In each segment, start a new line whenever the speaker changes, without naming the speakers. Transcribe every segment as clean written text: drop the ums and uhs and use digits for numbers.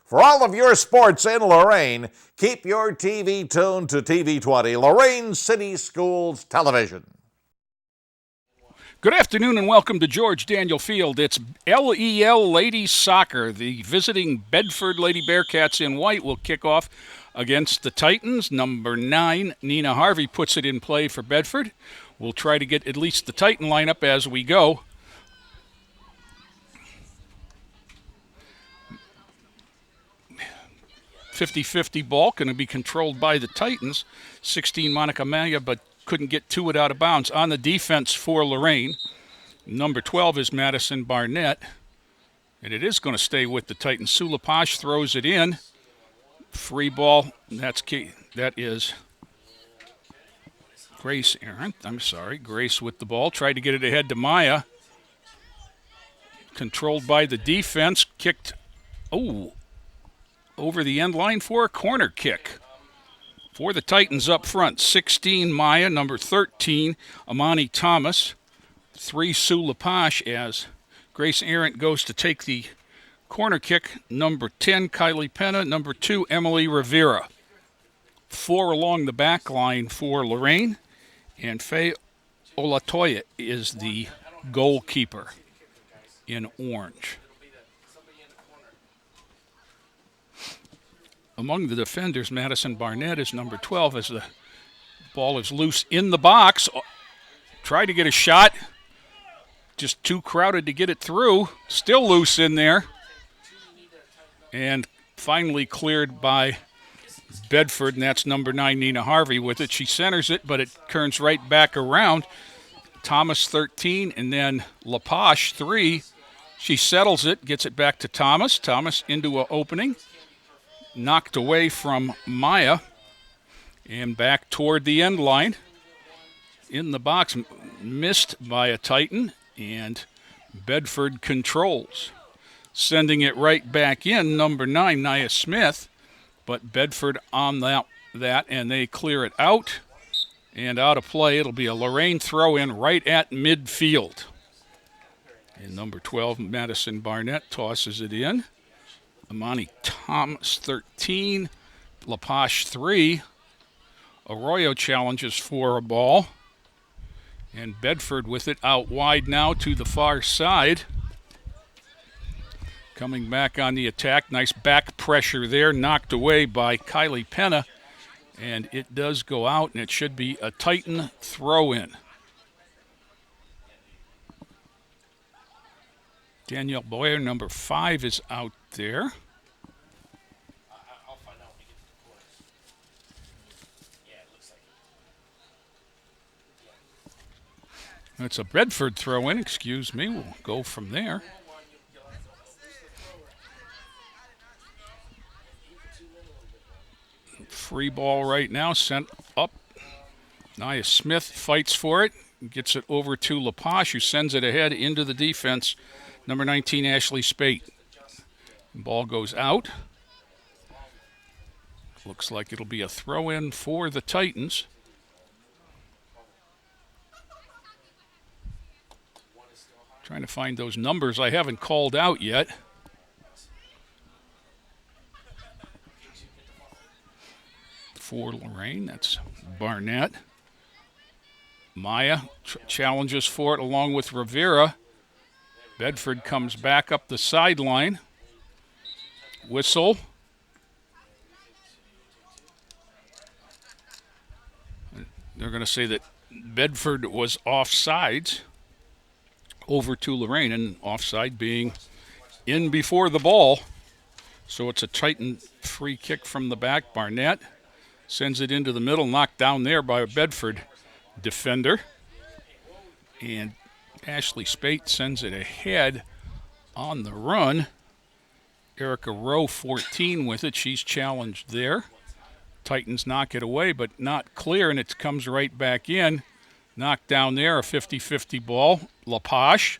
For all of your sports in Lorain, keep your TV tuned to TV 20, Lorain City Schools Television.
Good afternoon and welcome to George Daniel Field. It's LEL Ladies Soccer. The visiting Bedford Lady Bearcats in white will kick off against the Titans. Number 9, Nina Harvey, puts it in play for Bedford. We'll try to get at least the Titan lineup as we go. .50-50 ball, going to be controlled by the Titans. 16, Monica Maya, but couldn't get to it out of bounds. On the defense for Lorain, number 12 is Madison Barnett, and it is going to stay with the Titans. Sue LaPache throws it in. Free ball, that's key. That is Grace Arendt. Grace with the ball. Tried to get it ahead to Maya. Controlled by the defense. Kicked, over the end line for a corner kick. For the Titans up front, 16, Maya. Number 13, Amani Thomas. 3, Sue LaPache, as Grace Arendt goes to take the corner kick. Number 10, Kylie Penna. Number 2, Emily Rivera. 4 along the back line for Lorain. And Faye Olatoya is the goalkeeper in orange. Among the defenders, Madison Barnett is number 12 as the ball is loose in the box. Tried to get a shot. Just too crowded to get it through. Still loose in there. And finally cleared by Bedford, and that's number 9, Nina Harvey, with it. She centers it, but it turns right back around. Thomas, 13, and then LaPache, 3. She settles it, gets it back to Thomas. Thomas into an opening. Knocked away from Maya and back toward the end line. In the box, missed by a Titan, and Bedford controls. Sending it right back in, number 9, Nia Smith, but Bedford on that, and they clear it out. And out of play, it'll be a Lorain throw-in right at midfield. And number 12, Madison Barnett, tosses it in. Amani Thomas, 13. LaPache, 3. Arroyo challenges for a ball. And Bedford with it out wide now to the far side. Coming back on the attack. Nice back pressure there. Knocked away by Kylie Penna. And it does go out, and it should be a Titan throw-in. Danielle Boyer, number 5, is out there. That's a Bedford throw-in, excuse me. We'll go from there. Free ball right now, sent up. Nia Smith fights for it, gets it over to LaPache, who sends it ahead into the defense. Number 19, Ashley Spate. Ball goes out. Looks like it'll be a throw-in for the Titans. Trying to find those numbers I haven't called out yet. For Lorain, that's Barnett. Maya challenges for it along with Rivera. Bedford comes back up the sideline. Whistle. They're going to say that Bedford was offsides over to Lorain, and offside being in before the ball. So it's a Titan free kick from the back. Barnett sends it into the middle, knocked down there by a Bedford defender. And Ashley Spate sends it ahead on the run. Erica Rowe, 14, with it. She's challenged there. Titans knock it away, but not clear, and it comes right back in. Knocked down there, a 50-50 ball. LaPache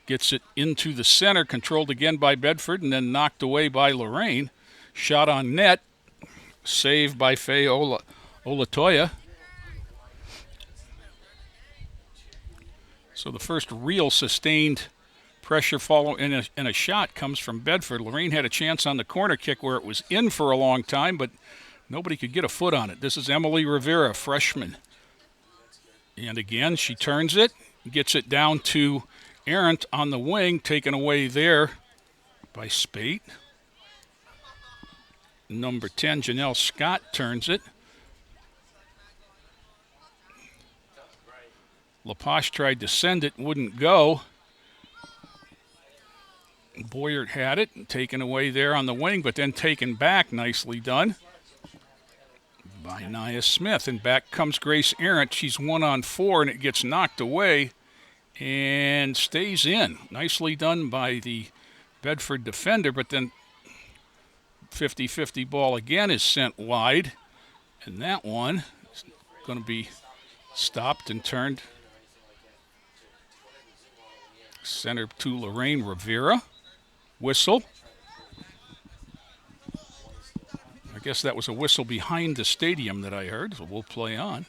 gets it into the center, controlled again by Bedford, and then knocked away by Lorain. Shot on net, saved by Faye Olatoya. So the first real sustained Pressure follow and a shot comes from Bedford. Lorain had a chance on the corner kick where it was in for a long time, but nobody could get a foot on it. This is Emily Rivera, freshman. And again, she turns it, gets it down to Arendt on the wing, taken away there by Spate. Number 10, Janelle Scott, turns it. LaPoche tried to send it, wouldn't go. Boyert had it, taken away there on the wing, but then taken back. Nicely done by Nia Smith. And back comes Grace Arendt. She's 1-on-4, and it gets knocked away and stays in. Nicely done by the Bedford defender, but then 50-50 ball again is sent wide. And that one is going to be stopped and turned center to Lorain Rivera. Whistle. I guess that was a whistle behind the stadium that I heard, so we'll play on.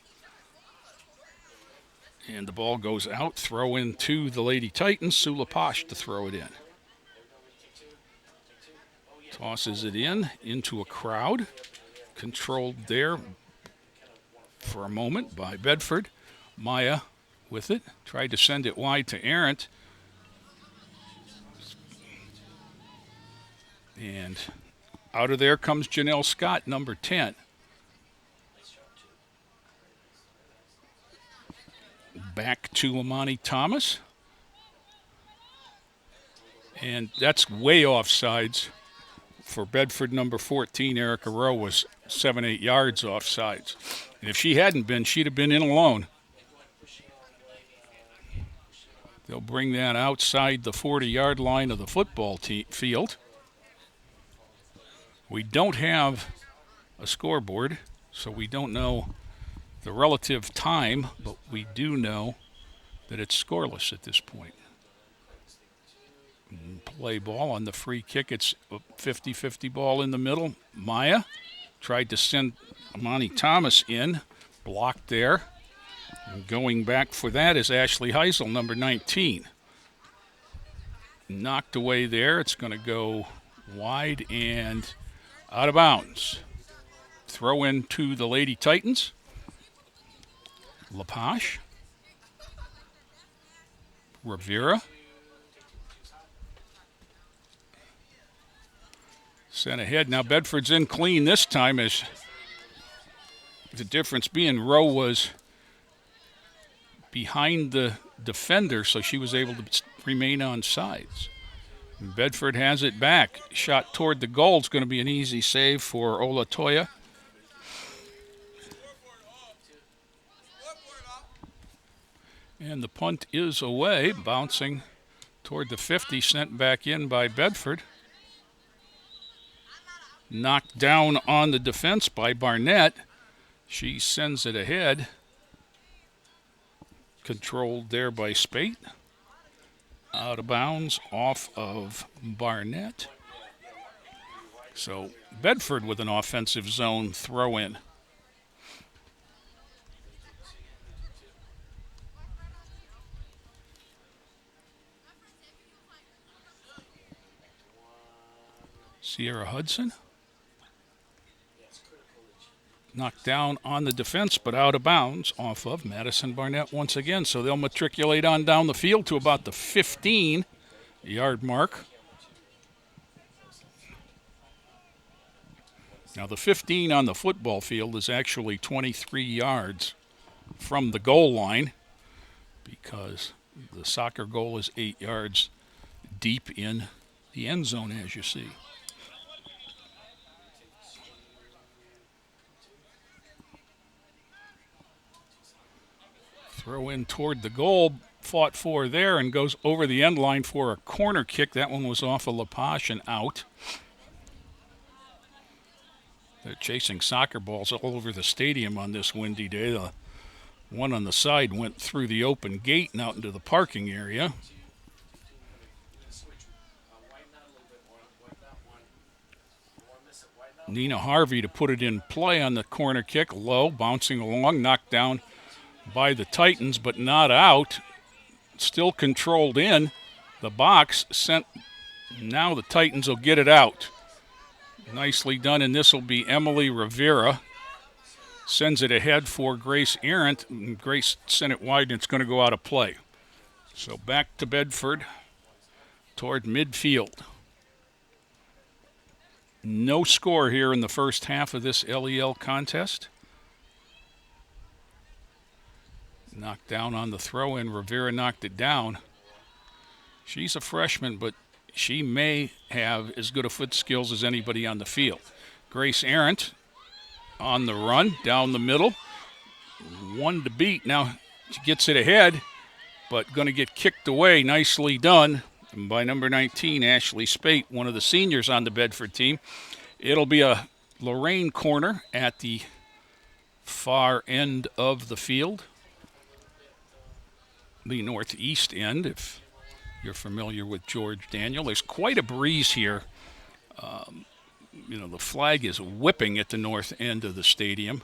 And the ball goes out. Throw in to the Lady Titans. Sue LaPoche to throw it in. Tosses it into a crowd. Controlled there for a moment by Bedford. Maya with it. Tried to send it wide to Arendt. And out of there comes Janelle Scott, number 10. Back to Amani Thomas. And that's way offsides. For Bedford, number 14, Erica Rowe was 7-8 yards offsides. And if she hadn't been, she'd have been in alone. They'll bring that outside the 40-yard line of the football field. We don't have a scoreboard, so we don't know the relative time, but we do know that it's scoreless at this point. Play ball on the free kick. It's a 50-50 ball in the middle. Maya tried to send Amani Thomas in, blocked there. And going back for that is Ashley Heisel, number 19. Knocked away there. It's going to go wide and out of bounds. Throw in to the Lady Titans. LaPoche. Rivera. Sent ahead. Now Bedford's in clean this time, as the difference being Rowe was behind the defender, so she was able to remain on sides. Bedford has it back. Shot toward the goal. It's going to be an easy save for Ola Toya. And the punt is away, bouncing toward the 50, sent back in by Bedford. Knocked down on the defense by Barnett. She sends it ahead. Controlled there by Spate. Out of bounds off of Barnett. So Bedford with an offensive zone throw in. Sierra Hudson. Knocked down on the defense, but out of bounds off of Madison Barnett once again. So they'll matriculate on down the field to about the 15-yard mark. Now the 15 on the football field is actually 23 yards from the goal line, because the soccer goal is 8 yards deep in the end zone, as you see. Throw in toward the goal, fought for there, and goes over the end line for a corner kick. That one was off of LaPoche and out. They're chasing soccer balls all over the stadium on this windy day. The one on the side went through the open gate and out into the parking area. Nina Harvey to put it in play on the corner kick. Low, bouncing along, knocked down by the Titans, but not out. Still controlled in. the box. Now the Titans will get it out. Nicely done, and this will be Emily Rivera. Sends it ahead for Grace Arendt. And Grace sent it wide, and it's going to go out of play. So back to Bedford toward midfield. No score here in the first half of this LEL contest. Knocked down on the throw-in. Rivera knocked it down. She's a freshman, but she may have as good a foot skills as anybody on the field. Grace Arendt on the run, down the middle. One to beat. Now she gets it ahead, but going to get kicked away. Nicely done by number 19, Ashley Spate, one of the seniors on the Bedford team. It'll be a Lorain corner at the far end of the field. The northeast end, if you're familiar with George Daniel. There's quite a breeze here. The flag is whipping at the north end of the stadium,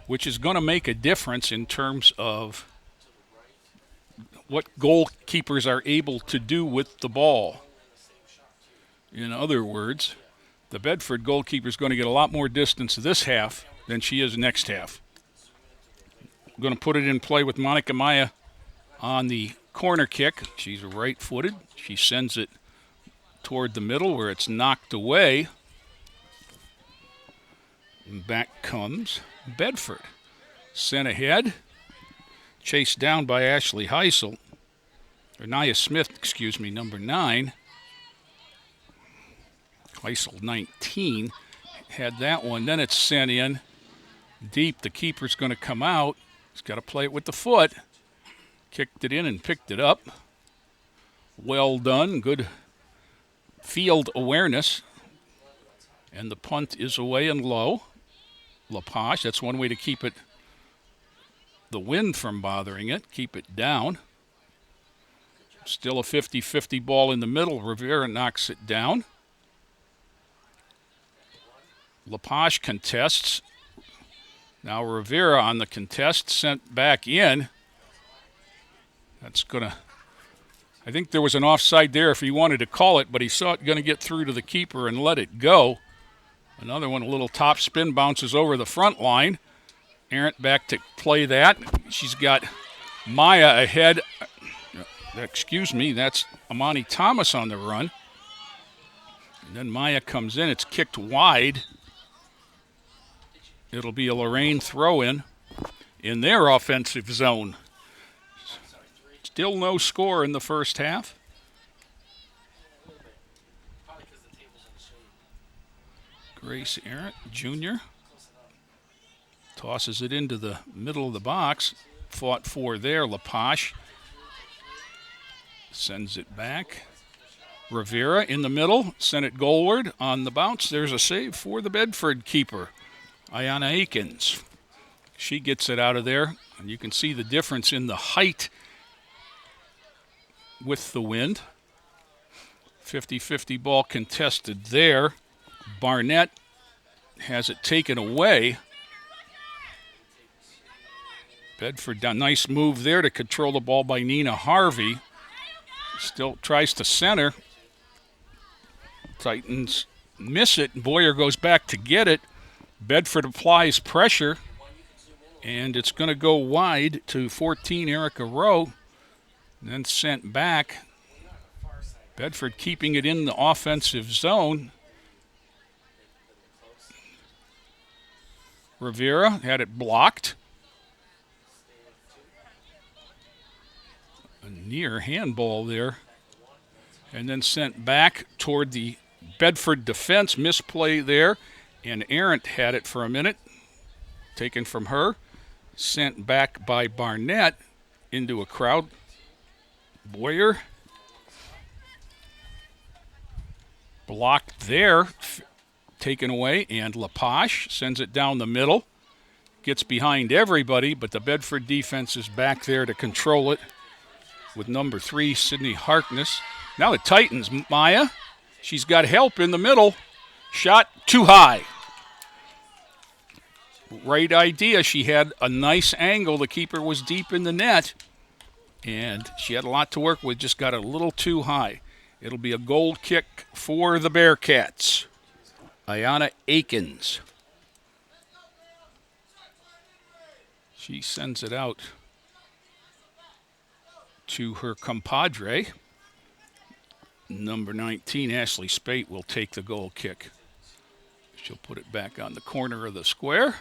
which is going to make a difference in terms of what goalkeepers are able to do with the ball. In other words, the Bedford goalkeeper is going to get a lot more distance this half than she is next half. I'm going to put it in play with Monica Maya on the corner kick. She's right-footed. She sends it toward the middle where it's knocked away. And back comes Bedford. Sent ahead. Chased down by Ashley Heisel. Or Nia Smith, number 9. Heisel, 19. Had that one. Then it's sent in deep. The keeper's going to come out. He's got to play it with the foot. Kicked it in and picked it up. Well done. Good field awareness. And the punt is away and low. LaPage, that's one way to keep it, the wind from bothering it. Keep it down. Still a 50-50 ball in the middle. Rivera knocks it down. LaPage contests. Now Rivera on the contest, sent back in. That's going to, I think there was an offside there if he wanted to call it, but he saw it going to get through to the keeper and let it go. Another one, a little top spin, bounces over the front line. Arendt back to play that. She's got Maya ahead. That's Amani Thomas on the run. And then Maya comes in. It's kicked wide. It'll be a Lorain throw-in in their offensive zone. Still no score in the first half. Grace Arendt, junior, tosses it into the middle of the box. Fought for there. LaPage sends it back. Rivera in the middle, sent it goalward on the bounce. There's a save for the Bedford keeper, Ayana Akins. She gets it out of there, and you can see the difference in the height with the wind. 50-50 ball contested there. Barnett has it taken away. Bedford, a nice move there to control the ball by Nina Harvey. Still tries to center. Titans miss it. Boyer goes back to get it. Bedford applies pressure, and it's going to go wide to 14, Erica Rowe. Then sent back. Bedford keeping it in the offensive zone. Rivera had it blocked. A near handball there. And then sent back toward the Bedford defense. Misplay there. And Arendt had it for a minute. Taken from her. Sent back by Barnett into a crowd. Boyer blocked there, taken away, and LaPage sends it down the middle. Gets behind everybody, but the Bedford defense is back there to control it with number 3, Sydney Harkness. Now the Titans, Maya, she's got help in the middle. Shot too high. Right idea. She had a nice angle. The keeper was deep in the net. And she had a lot to work with, just got a little too high. It'll be a goal kick for the Bearcats. Ayana Akins. She sends it out to her compadre. Number 19, Ashley Spate, will take the goal kick. She'll put it back on the corner of the square.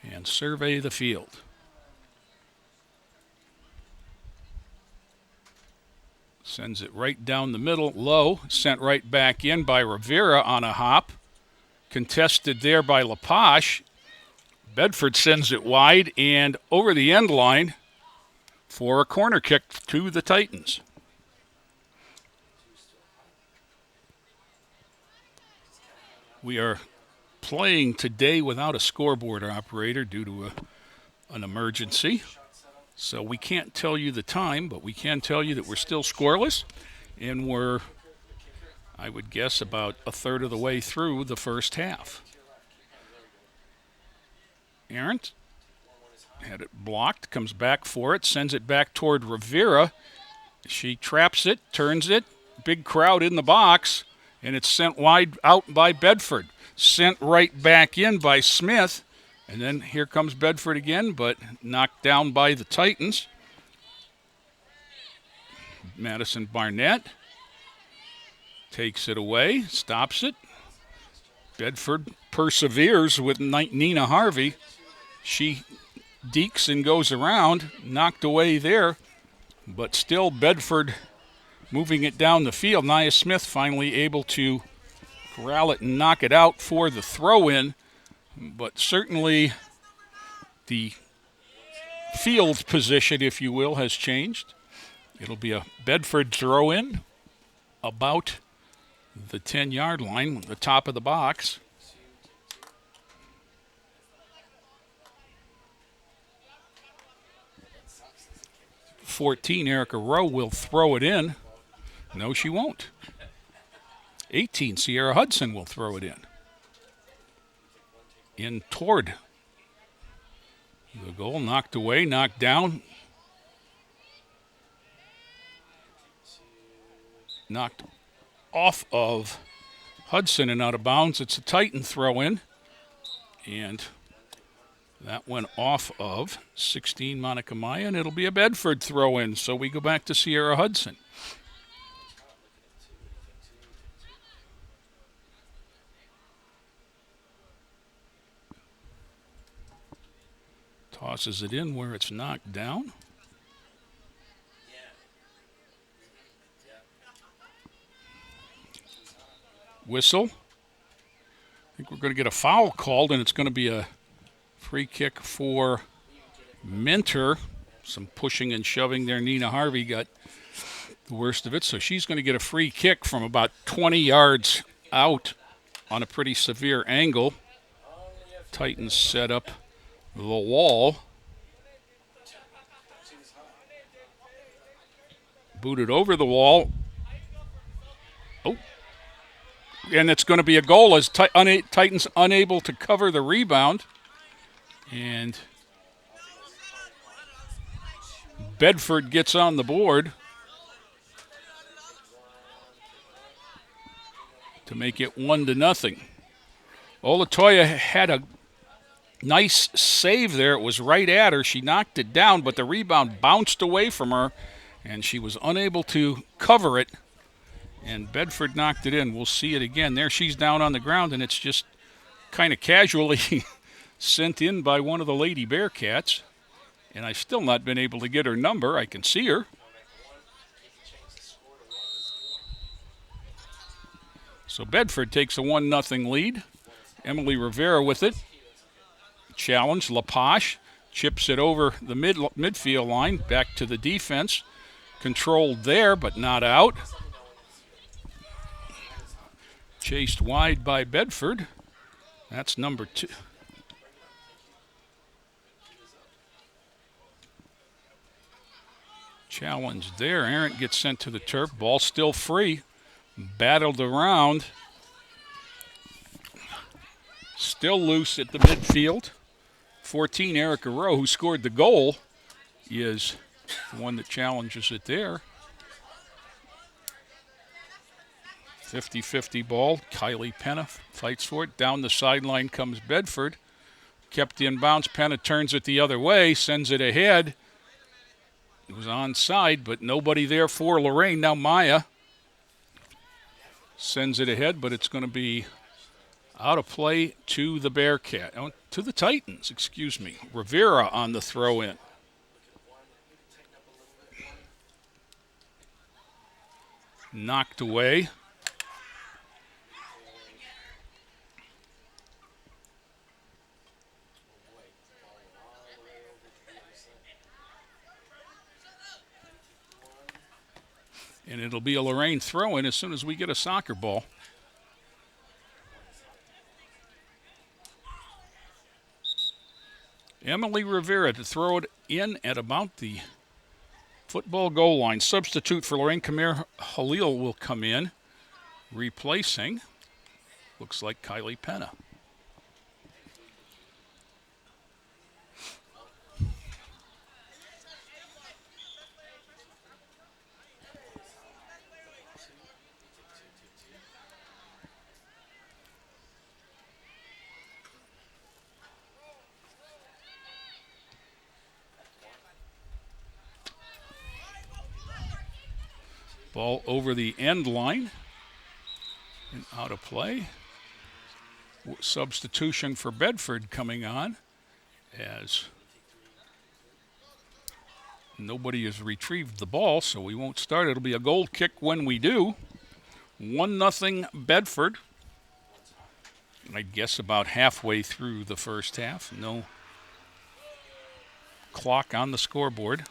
And survey the field. Sends it right down the middle, low, sent right back in by Rivera on a hop. Contested there by Lapoche. Bedford sends it wide and over the end line for a corner kick to the Titans. We are playing today without a scoreboard operator due to an emergency. So we can't tell you the time, but we can tell you that we're still scoreless, and we're, I would guess, about a third of the way through the first half. Arendt had it blocked, comes back for it, sends it back toward Rivera. She traps it, turns it, big crowd in the box, and it's sent wide out by Bedford. Sent right back in by Smith. And then here comes Bedford again, but knocked down by the Titans. Madison Barnett takes it away, stops it. Bedford perseveres with Nina Harvey. She dekes and goes around, knocked away there, but still Bedford moving it down the field. Nia Smith finally able to corral it and knock it out for the throw-in. But certainly the field position, if you will, has changed. It'll be a Bedford throw-in about the 10-yard line, the top of the box. (14) Erica Rowe will throw it in. No, she won't. 18, Sierra Hudson will throw it in toward the goal, knocked away, knocked down, knocked off of Hudson and out of bounds. It's a Titan throw-in, and that went off of 16 Monica Maya, and it'll be a Bedford throw-in, so we go back to Sierra Hudson. Tosses it in where it's knocked down. Whistle. I think we're going to get a foul called, and it's going to be a free kick for Minter. Some pushing and shoving there. Nina Harvey got the worst of it, so she's going to get a free kick from about 20 yards out on a pretty severe angle. Titans set up the wall. Booted over the wall. Oh. And it's going to be a goal as Titans unable to cover the rebound. And Bedford gets on the board to make it 1-0. Olatoya had a nice save there. It was right at her. She knocked it down, but the rebound bounced away from her, and she was unable to cover it. And Bedford knocked it in. We'll see it again. There she's down on the ground, and it's just kind of casually sent in by one of the Lady Bearcats. And I've still not been able to get her number. I can see her. So Bedford takes a 1-0 lead. Emily Rivera with it. Challenge. Lapoche chips it over the midfield line. Back to the defense. Controlled there, but not out. Chased wide by Bedford. That's number 2. Challenge there. Arendt gets sent to the turf. Ball still free. Battled around. Still loose at the midfield 14, Erica Rowe, who scored the goal, is the one that challenges it there. 50-50 ball. Kylie Penna fights for it. Down the sideline comes Bedford. Kept in bounds. Penna turns it the other way, sends it ahead. It was onside, but nobody there for Lorain. Now Maya sends it ahead, but it's going to be out of play to the Bearcat. Oh, to the Titans, excuse me. Rivera on the throw-in. Knocked away. And it'll be a Lorain throw-in as soon as we get a soccer ball. Emily Rivera to throw it in at about the football goal line. Substitute for Lorain, Kamir Halil will come in, replacing, looks like Kylie Penna. Ball over the end line and out of play. Substitution for Bedford coming on as nobody has retrieved the ball, so we won't start. It'll be a goal kick when we do. 1-0 Bedford. I guess about halfway through the first half. No clock on the scoreboard.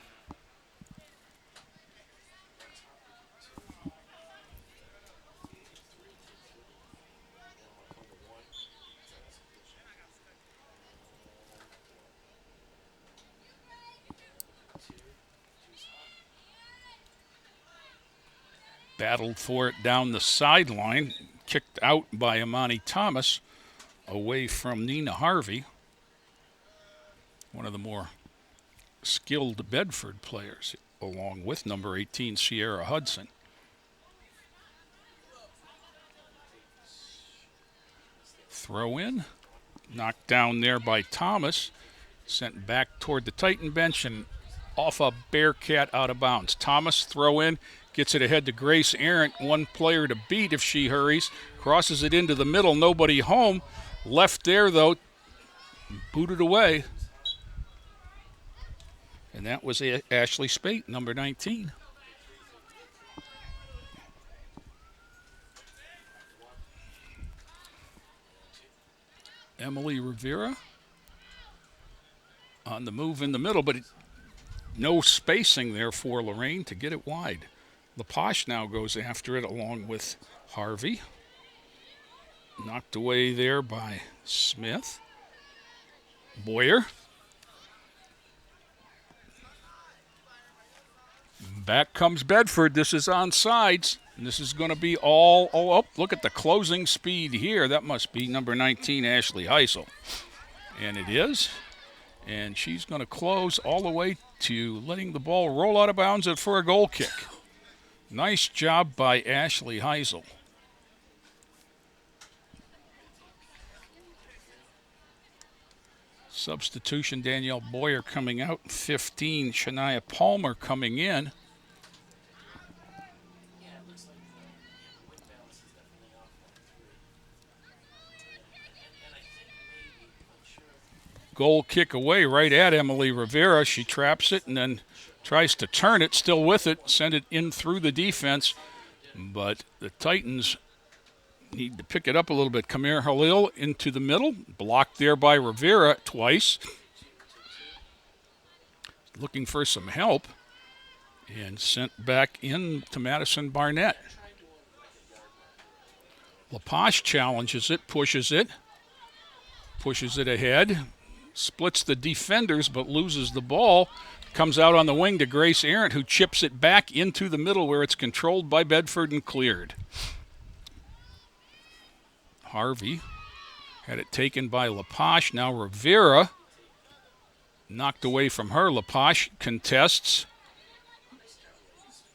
Battled for it down the sideline, kicked out by Amani Thomas, away from Nina Harvey, one of the more skilled Bedford players, along with number 18, Sierra Hudson. Throw in, knocked down there by Thomas, sent back toward the Titan bench and off a Bearcat out of bounds. Thomas throw in, gets it ahead to Grace Arent, one player to beat if she hurries, crosses it into the middle, nobody home. Left there, though, booted away. And that was Ashley Spate, number 19. Emily Rivera on the move in the middle, but no spacing there for Lorain to get it wide. LaPosh now goes after it along with Harvey. Knocked away there by Smith. Boyer. Back comes Bedford. This is on sides. And this is going to be all up. Look at the closing speed here. That must be number 19, Ashley Heisel. And it is. And she's going to close all the way to letting the ball roll out of bounds for a goal kick. Nice job by Ashley Heisel. Substitution, Danielle Boyer coming out. 15, Shania Palmer coming in. Goal kick away right at Emily Rivera. She traps it and then tries to turn it, still with it, send it in through the defense. But the Titans need to pick it up a little bit. Kamir Halil into the middle, blocked there by Rivera twice. Looking for some help and sent back in to Madison Barnett. LaPosh challenges it, pushes it ahead. Splits the defenders but loses the ball. Comes out on the wing to Grace Arent, who chips it back into the middle where it's controlled by Bedford and cleared. Harvey had it taken by LaPosh. Now Rivera Knocked away from her. Lepage contests.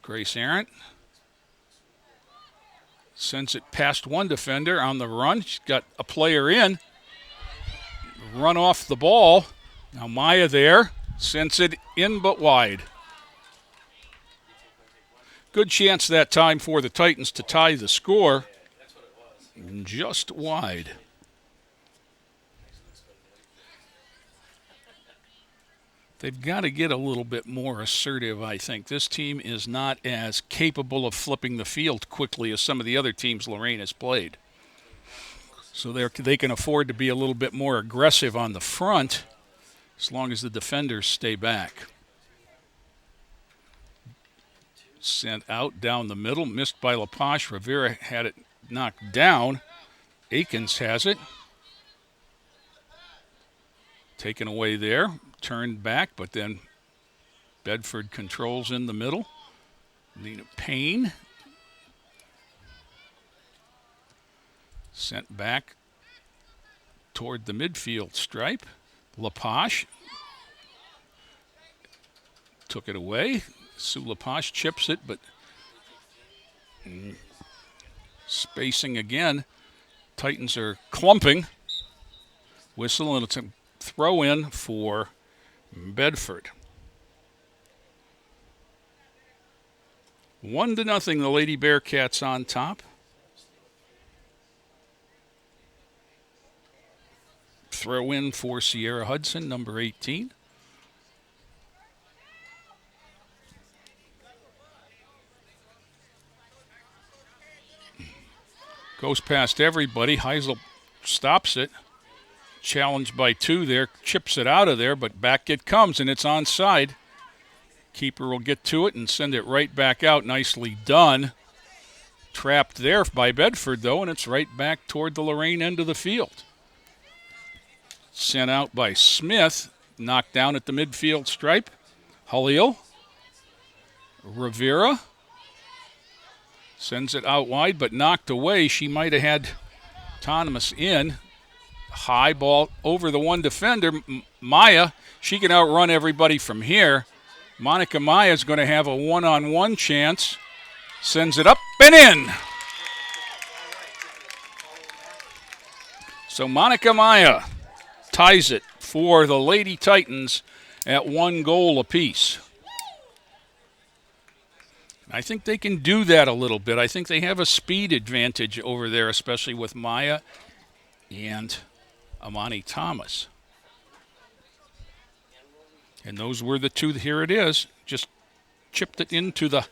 Grace Arndt sends it past one defender on the run. She's got a player in. Run off the ball. Now Maya there. Sends it in but wide. Good chance that time for the Titans to tie the score. Just wide. They've got to get a little bit more assertive, I think. This team is not as capable of flipping the field quickly as some of the other teams Lorain has played. So they can afford to be a little bit more aggressive on the front as long as the defenders stay back. Sent out down the middle, missed by Lepage. Rivera had it knocked down. Akins has it. Taken away there, turned back, but then Bedford controls in the middle. Nina Payne. Sent back toward the midfield stripe. Lepage took it away. Sue Lepage chips it, but spacing again. Titans are clumping. Whistle, and it's a throw in for Bedford. 1-0, the Lady Bearcats on top. Throw in for Sierra Hudson, number 18. Goes past everybody. Heisel stops it. Challenged by 2 there. Chips it out of there, but back it comes, and it's onside. Keeper will get to it and send it right back out. Nicely done. Trapped there by Bedford, though, and it's right back toward the Lorain end of the field. Sent out by Smith. Knocked down at the midfield stripe. Halil. Rivera. Sends it out wide, but knocked away. She might have had Thomas in. High ball over the one defender. Maya, she can outrun everybody from here. Monica Maya is going to have a one-on-one chance. Sends it up and in. So Monica Maya ties it for the Lady Titans at 1 goal apiece. I think they can do that a little bit. I think they have a speed advantage over there, especially with Maya and Amani Thomas. And those were the 2. Here it is. Just chipped it into the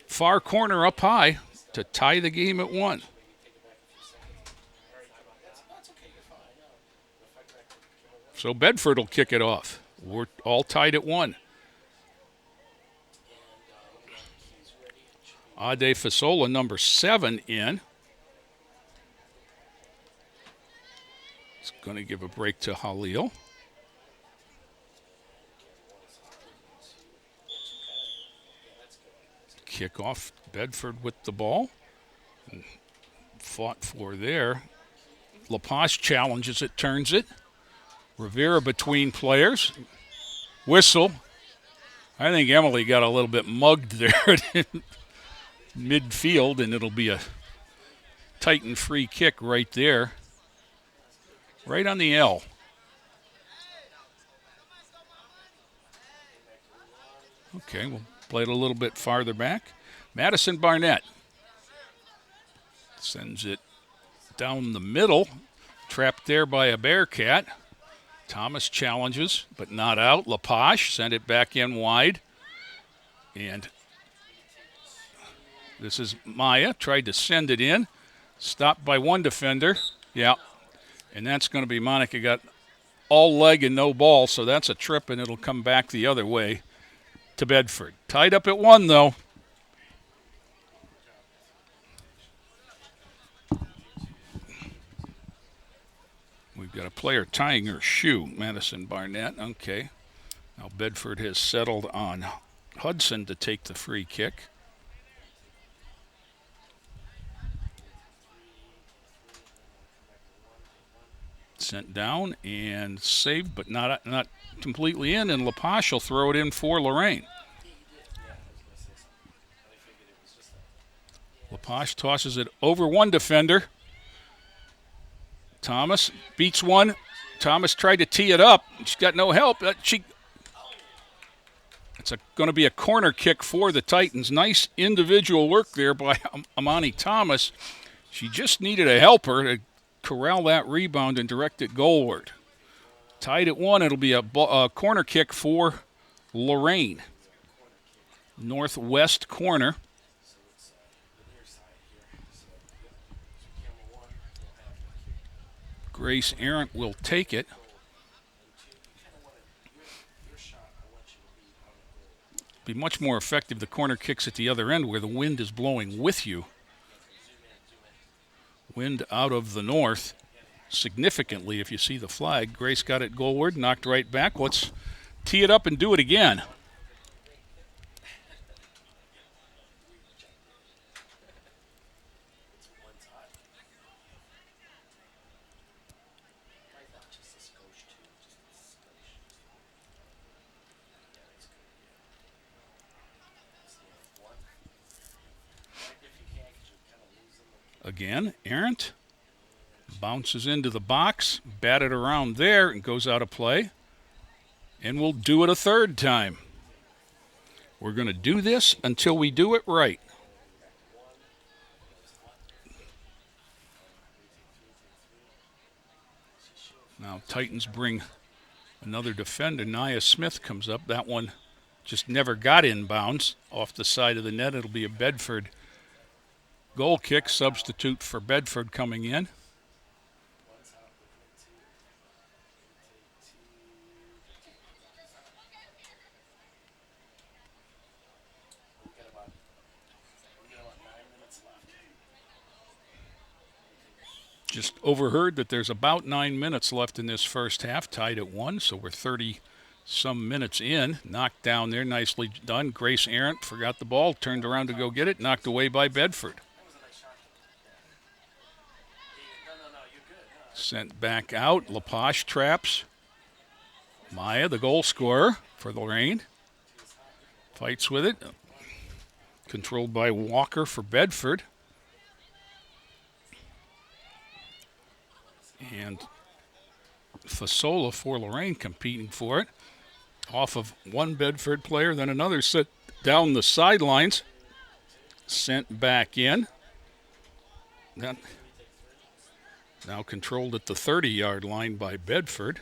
far corner up high to tie the game at 1. So Bedford will kick it off. We're all tied at 1. Ade Fasola, number 7, in. It's going to give a break to Halil. Kick off Bedford with the ball. And fought for there. Lepage challenges it, turns it. Rivera between players. Whistle. I think Emily got a little bit mugged there at midfield, and it'll be a Titan free kick right there. Right on the L. Okay, we'll play it a little bit farther back. Madison Barnett sends it down the middle. Trapped there by a Bearcat. Thomas challenges, but not out. Lepage sent it back in wide. And this is Maya. Tried to send it in. Stopped by one defender. Yeah. And that's going to be Monica. Got all leg and no ball, so that's a trip, and it'll come back the other way to Bedford. Tied up at 1, though. We've got a player tying her shoe, Madison Barnett. Okay. Now Bedford has settled on Hudson to take the free kick. Sent down and saved, but not completely in, and Lepage will throw it in for Lorain. Lepage tosses it over one defender. Thomas beats one. Thomas tried to tee it up. She's got no help. It's going to be a corner kick for the Titans. Nice individual work there by Amani Thomas. She just needed a helper to corral that rebound and direct it goalward. Tied at 1. It'll be a corner kick for Lorain. Northwest corner. Grace Arent will take it. Be much more effective the corner kicks at the other end where the wind is blowing with you. Wind out of the north significantly if you see the flag. Grace got it goalward, knocked right back. Let's tee it up and do it again. Again, Arent bounces into the box, batted around there, and goes out of play. And we'll do it a third time. We're going to do this until we do it right. Now Titans bring another defender. Nia Smith comes up. That one just never got inbounds off the side of the net. It'll be a Bedford goal kick, substitute for Bedford coming in. Just overheard that there's about 9 minutes left in this first half, tied at 1, so we're 30-some minutes in. Knocked down there, nicely done. Grace Arent forgot the ball, turned around to go get it, knocked away by Bedford. Sent back out. Lepage traps. Maya, the goal scorer for Lorain. Fights with it. Controlled by Walker for Bedford. And Fasola for Lorain competing for it. Off of one Bedford player, then another set down the sidelines. Sent back in. Now controlled at the 30-yard line by Bedford.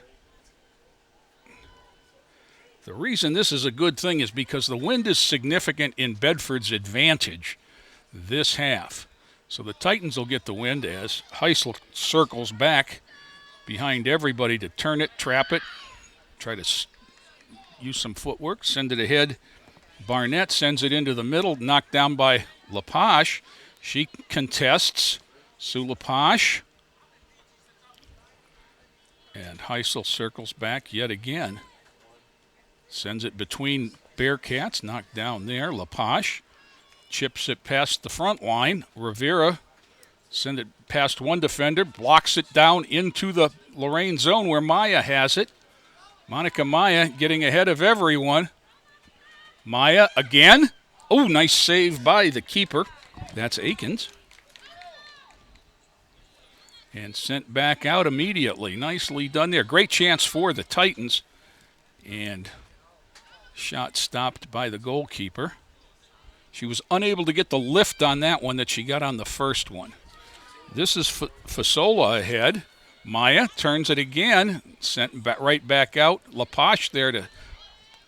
The reason this is a good thing is because the wind is significant in Bedford's advantage this half. So the Titans will get the wind as Heisel circles back behind everybody to turn it, trap it, try to use some footwork, send it ahead. Barnett sends it into the middle, knocked down by Lepage. She contests. Sue Lepage. And Heisel circles back yet again. Sends it between Bearcats, knocked down there. Lepage chips it past the front line. Rivera sends it past one defender, blocks it down into the Lorain zone where Maya has it. Monica Maya getting ahead of everyone. Maya again. Oh, nice save by the keeper. That's Akins. And sent back out immediately. Nicely done there. Great chance for the Titans. And shot stopped by the goalkeeper. She was unable to get the lift on that one that she got on the first one. This is Fasola ahead. Maya turns it again. Sent right back out. Lepage there to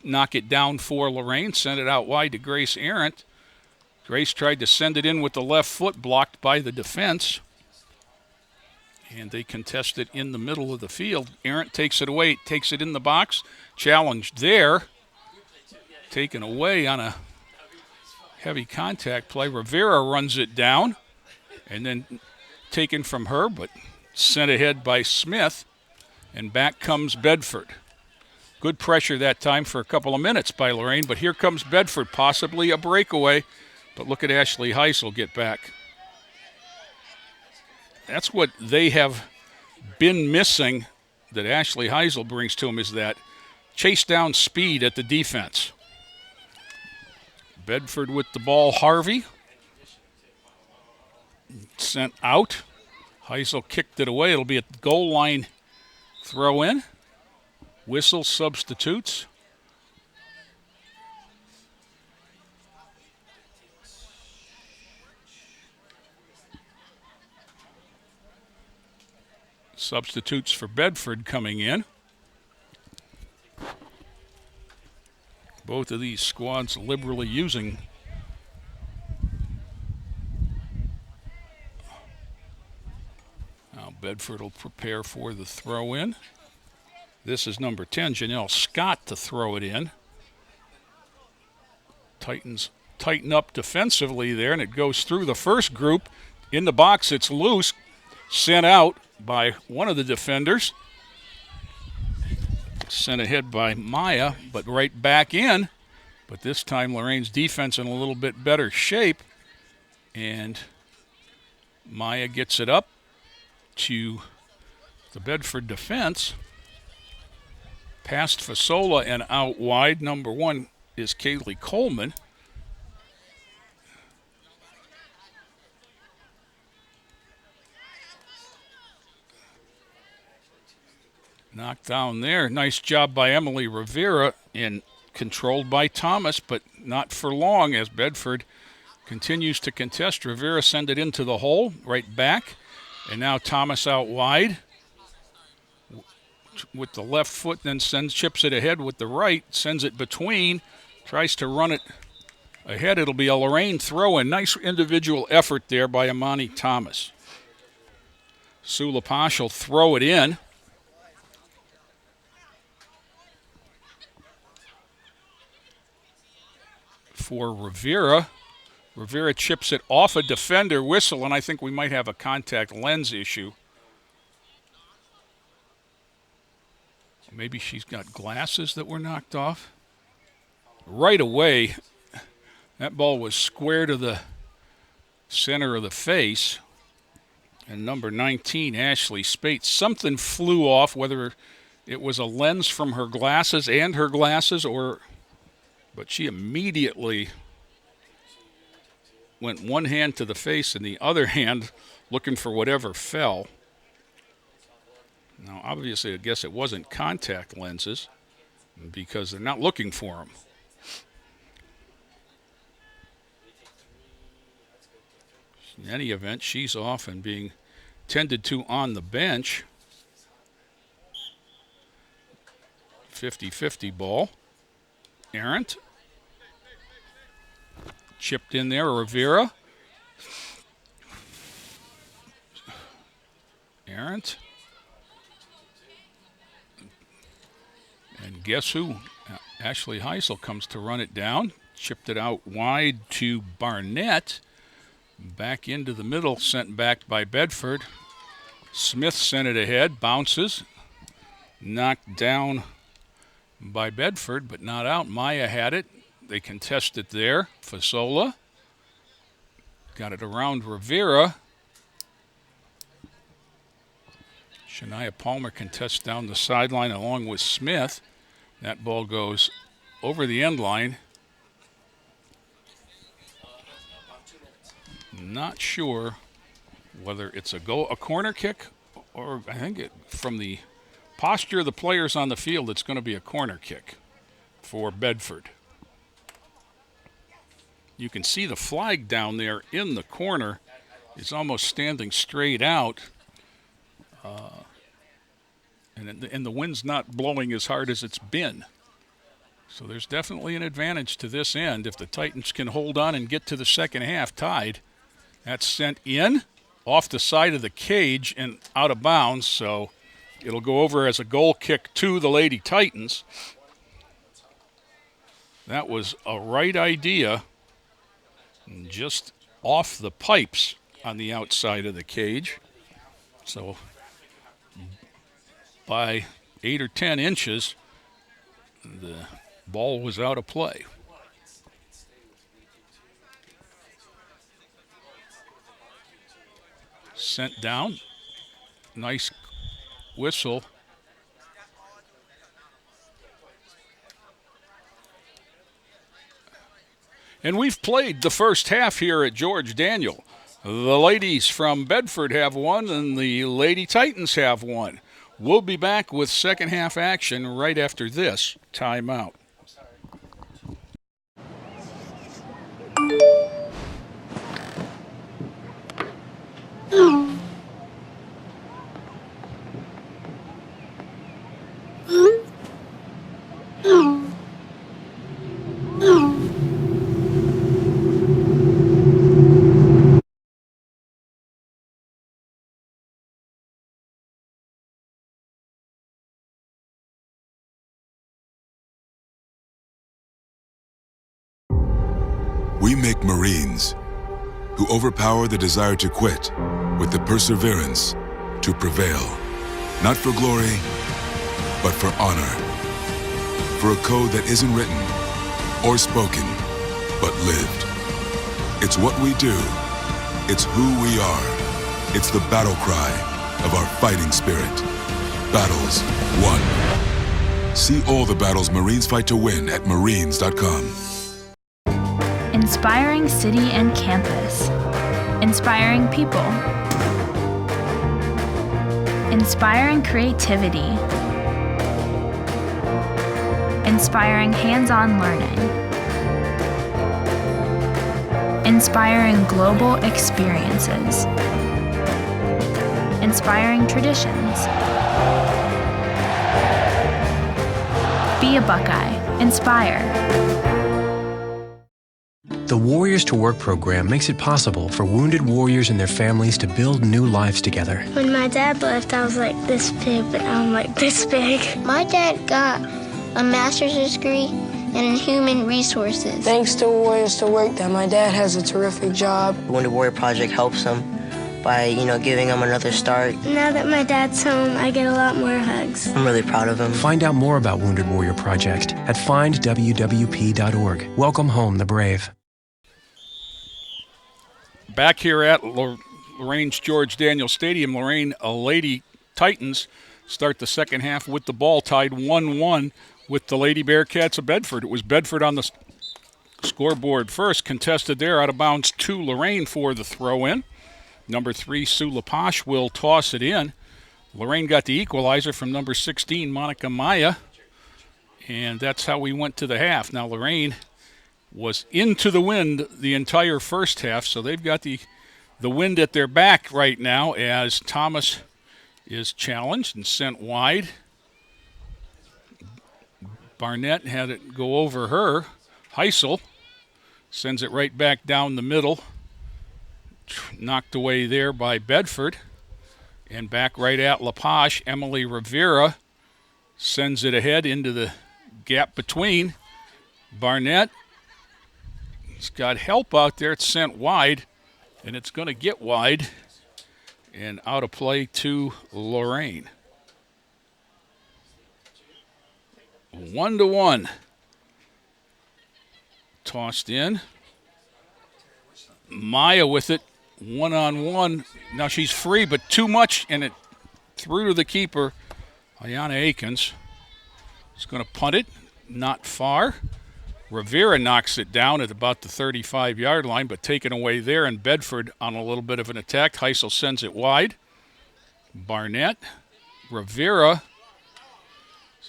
knock it down for Lorain. Sent it out wide to Grace Arent. Grace tried to send it in with the left foot, blocked by the defense. And they contest it in the middle of the field. Arent takes it away, takes it in the box. Challenged there. Taken away on a heavy contact play. Rivera runs it down. And then taken from her, but sent ahead by Smith. And back comes Bedford. Good pressure that time for a couple of minutes by Lorain, but here comes Bedford, possibly a breakaway. But look at Ashley Heisel get back. That's what they have been missing that Ashley Heisel brings to him is that chase down speed at the defense. Bedford with the ball. Harvey sent out. Heisel kicked it away. It'll be a goal line throw in. Whistle substitutes. Substitutes for Bedford coming in. Both of these squads liberally using now Bedford will prepare for the throw in. This is number 10, Janelle Scott, to throw it in. Titans tighten up defensively there, and it goes through the first group. In the box, it's loose, sent out by one of the defenders. Sent ahead by Maya, but right back in. But this time Lorain's defense in a little bit better shape. And Maya gets it up to the Bedford defense. Past Fasola and out wide. Number 1 is Kaylee Coleman. Knocked down there. Nice job by Emily Rivera, and controlled by Thomas, but not for long as Bedford continues to contest. Rivera send it into the hole, right back. And now Thomas out wide with the left foot, then chips it ahead with the right, sends it between, tries to run it ahead. It'll be a Lorain throw-in. Nice individual effort there by Amani Thomas. Sula Posh will throw it in. For Rivera. Rivera chips it off a defender. Whistle, and I think we might have a contact lens issue. Maybe she's got glasses that were knocked off. Right away, that ball was square to the center of the face. And number 19, Ashley Spates, something flew off, whether it was a lens from her glasses but she immediately went one hand to the face and the other hand looking for whatever fell. Now, obviously, I guess it wasn't contact lenses because they're not looking for them. In any event, she's off and being tended to on the bench. 50-50 ball. Arendt. Chipped in there, Rivera. Arendt. And guess who? Ashley Heisel comes to run it down. Chipped it out wide to Barnett. Back into the middle, sent back by Bedford. Smith sent it ahead, bounces. Knocked down by Bedford, but not out. Maya had it. They contest it there. Fasola got it around Rivera. Shania Palmer contests down the sideline along with Smith. That ball goes over the end line. Not sure whether it's a corner kick, or I think from the posture of the players on the field, it's going to be a corner kick for Bedford. You can see the flag down there in the corner is almost standing straight out. And the wind's not blowing as hard as it's been. So there's definitely an advantage to this end if the Titans can hold on and get to the second half tied. That's sent in off the side of the cage and out of bounds, so it'll go over as a goal kick to the Lady Titans. That was a right idea, just off the pipes on the outside of the cage. So by 8 or 10 inches, the ball was out of play. Sent down. Nice whistle. And we've played the first half here at George Daniel. The ladies from Bedford have one, and the Lady Titans have one. We'll be back with second half action right after this timeout.
We make Marines who overpower the desire to quit with the perseverance to prevail, not for glory, but for honor. For a code that isn't written or spoken, but lived. It's what we do. It's who we are. It's the battle cry of our fighting spirit. Battles won. See all the battles Marines fight to win at marines.com.
Inspiring city and campus. Inspiring people. Inspiring creativity. Inspiring hands-on learning. Inspiring global experiences. Inspiring traditions. Be a Buckeye. Inspire.
The Warriors to Work program makes it possible for wounded warriors and their families to build new lives together.
When my dad left, I was like this big, but now I'm like this big. My dad got a master's degree in human resources.
Thanks to Warriors to Work that my dad has a terrific job.
The Wounded Warrior Project helps him by, giving him another start.
Now that my dad's home, I get a lot more hugs.
I'm really proud of him.
Find out more about Wounded Warrior Project at findwwp.org. Welcome home, the brave.
Back here at Lorain's George Daniel Stadium, Lorain Lady Titans start the second half with the ball tied 1-1 with the Lady Bearcats of Bedford. It was Bedford on the scoreboard first, contested there, out of bounds to Lorain for the throw-in. Number 3, Sue LaPoche, will toss it in. Lorain got the equalizer from number 16, Monica Maya, and that's how we went to the half. Now Lorain was into the wind the entire first half, so they've got the wind at their back right now as Thomas is challenged and sent wide. Barnett had it go over her. Heisel sends it right back down the middle. Knocked away there by Bedford. And back right at LaPoche, Emily Rivera sends it ahead into the gap between. Barnett, he's got help out there. It's sent wide, and it's going to get wide and out of play to Lorain. 1-1. Tossed in. Maya with it, one-on-one. Now she's free, but too much, and it through to the keeper, Ayana Akins. He's going to punt it, not far. Rivera knocks it down at about the 35-yard line, but taken away there, and Bedford on a little bit of an attack. Heisel sends it wide. Barnett, Rivera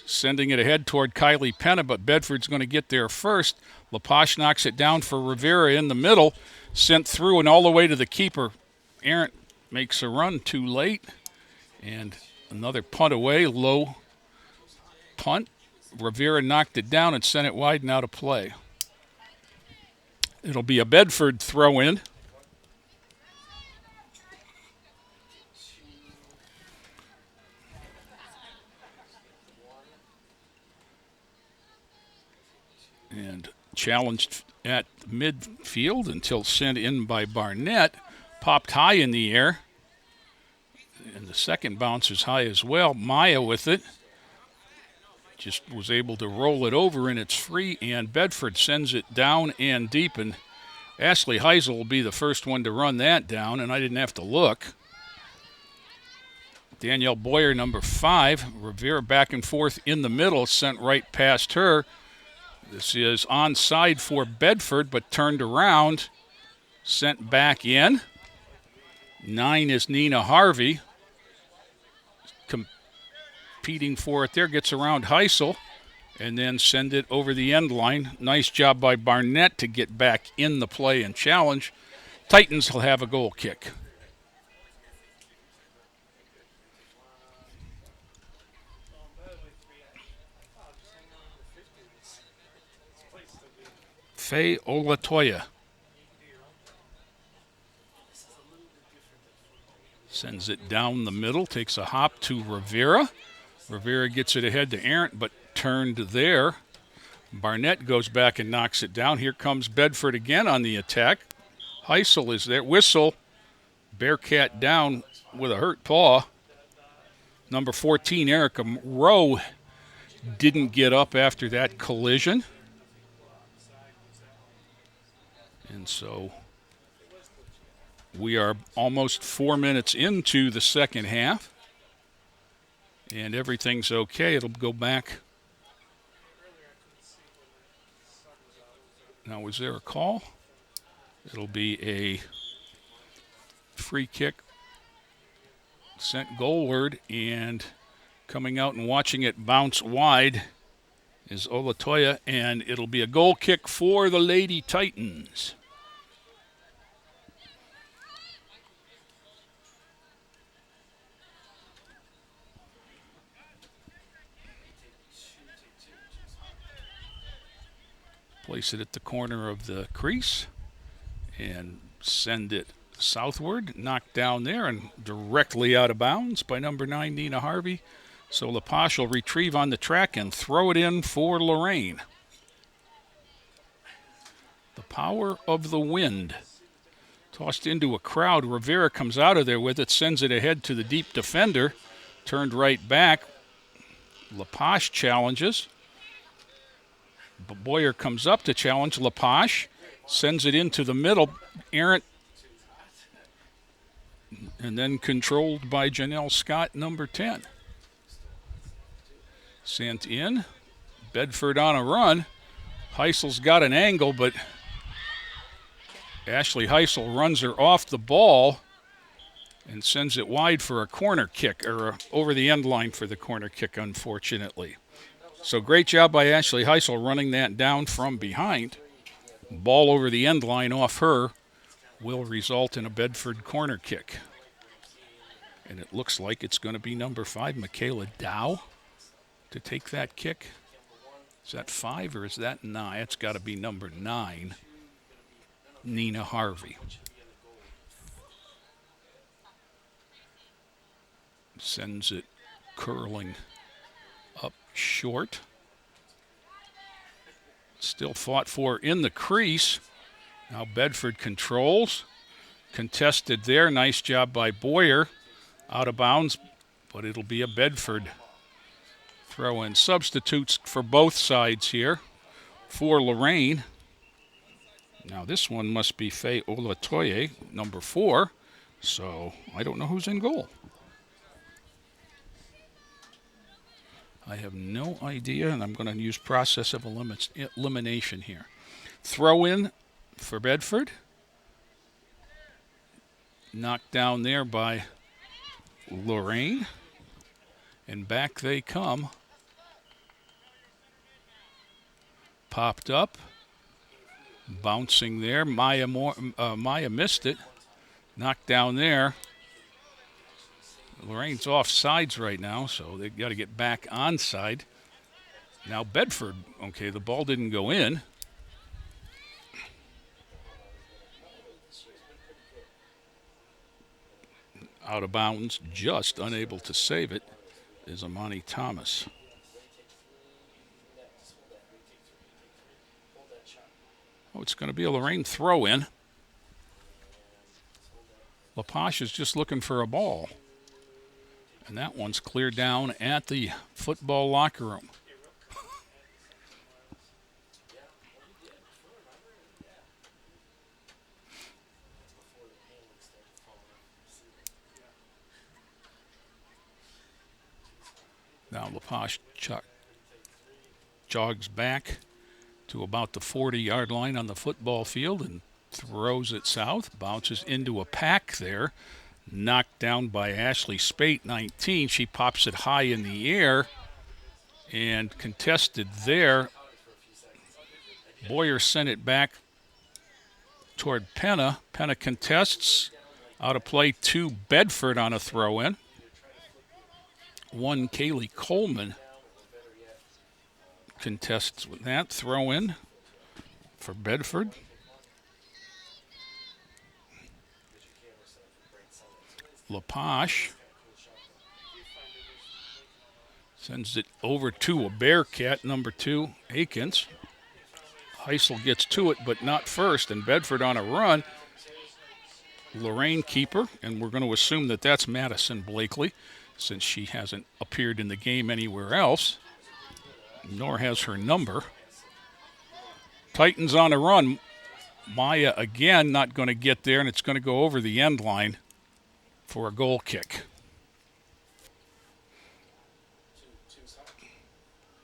sending it ahead toward Kylie Penna, but Bedford's going to get there first. LaPoche knocks it down for Rivera in the middle, sent through and all the way to the keeper. Arendt makes a run too late, and another punt away, low punt. Rivera knocked it down and sent it wide and out of play. It'll be a Bedford throw-in. And challenged at midfield until sent in by Barnett. Popped high in the air. And the second bounce is high as well. Maya with it. Just was able to roll it over, and it's free, and Bedford sends it down and deep, and Ashley Heisel will be the first one to run that down, and I didn't have to look. Danielle Boyer, number 5. Rivera back and forth in the middle, sent right past her. This is onside for Bedford, but turned around, sent back in. 9 is Nina Harvey. Competing for it there, gets around Heisel, and then send it over the end line. Nice job by Barnett to get back in the play and challenge. Titans will have a goal kick. Faye Olatoya sends it down the middle, takes a hop to Rivera. Rivera gets it ahead to Arendt, but turned there. Barnett goes back and knocks it down. Here comes Bedford again on the attack. Heisel is there. Whistle. Bearcat down with a hurt paw. Number 14, Erica Rowe, didn't get up after that collision. And so we are almost 4 minutes into the second half. And everything's okay. It'll go back. Now, was there a call? It'll be a free kick sent goalward, and coming out and watching it bounce wide is Olatoya, and it'll be a goal kick for the Lady Titans. Place it at the corner of the crease and send it southward. Knocked down there and directly out of bounds by number 9, Nina Harvey. So LaPoche will retrieve on the track and throw it in for Lorain. The power of the wind. Tossed into a crowd. Rivera comes out of there with it, sends it ahead to the deep defender. Turned right back. LaPoche challenges. Boyer comes up to challenge LaPoche, sends it into the middle. Arendt, and then controlled by Janelle Scott, number 10. Sent in. Bedford on a run. Heisel's got an angle, but Ashley Heisel runs her off the ball and sends it wide for a corner kick, or over the end line for the corner kick, unfortunately. So great job by Ashley Heisel running that down from behind. Ball over the end line off her will result in a Bedford corner kick. And it looks like it's going to be number 5, Michaela Dow, to take that kick. Is that 5 or is that 9? It's got to be number 9, Nina Harvey. Sends it curling up short. Still fought for in the crease. Now Bedford controls. Contested there. Nice job by Boyer. Out of bounds, but it'll be a Bedford throw-in. Substitutes for both sides here for Lorain. Now this one must be Faye Olatoye, number 4. So I don't know who's in goal. I have no idea, and I'm going to use process of elimination here. Throw in for Bedford. Knocked down there by Lorain. And back they come. Popped up. Bouncing there. Maya missed it. Knocked down there. Lorain's off sides right now, so they've got to get back onside. Now Bedford, okay, the ball didn't go in. Out of bounds, just unable to save it, is Amani Thomas. Oh, it's going to be a Lorain throw-in. LaPoche is just looking for a ball. And that one's cleared down at the football locker room. Now LaPoche jogs back to about the 40-yard line on the football field and throws it south. Bounces into a pack there. Knocked down by Ashley Spate, 19. She pops it high in the air and contested there. Boyer sent it back toward Penna. Penna contests. Out of play to Bedford on a throw-in. One Kaylee Coleman contests with that throw-in for Bedford. LaPoche sends it over to a Bearcat, number 2, Akins. Heisel gets to it, but not first, and Bedford on a run. Lorain keeper, and we're going to assume that that's Madison Blakely, since she hasn't appeared in the game anywhere else, nor has her number. Titans on a run. Maya again not going to get there, and it's going to go over the end line for a goal kick.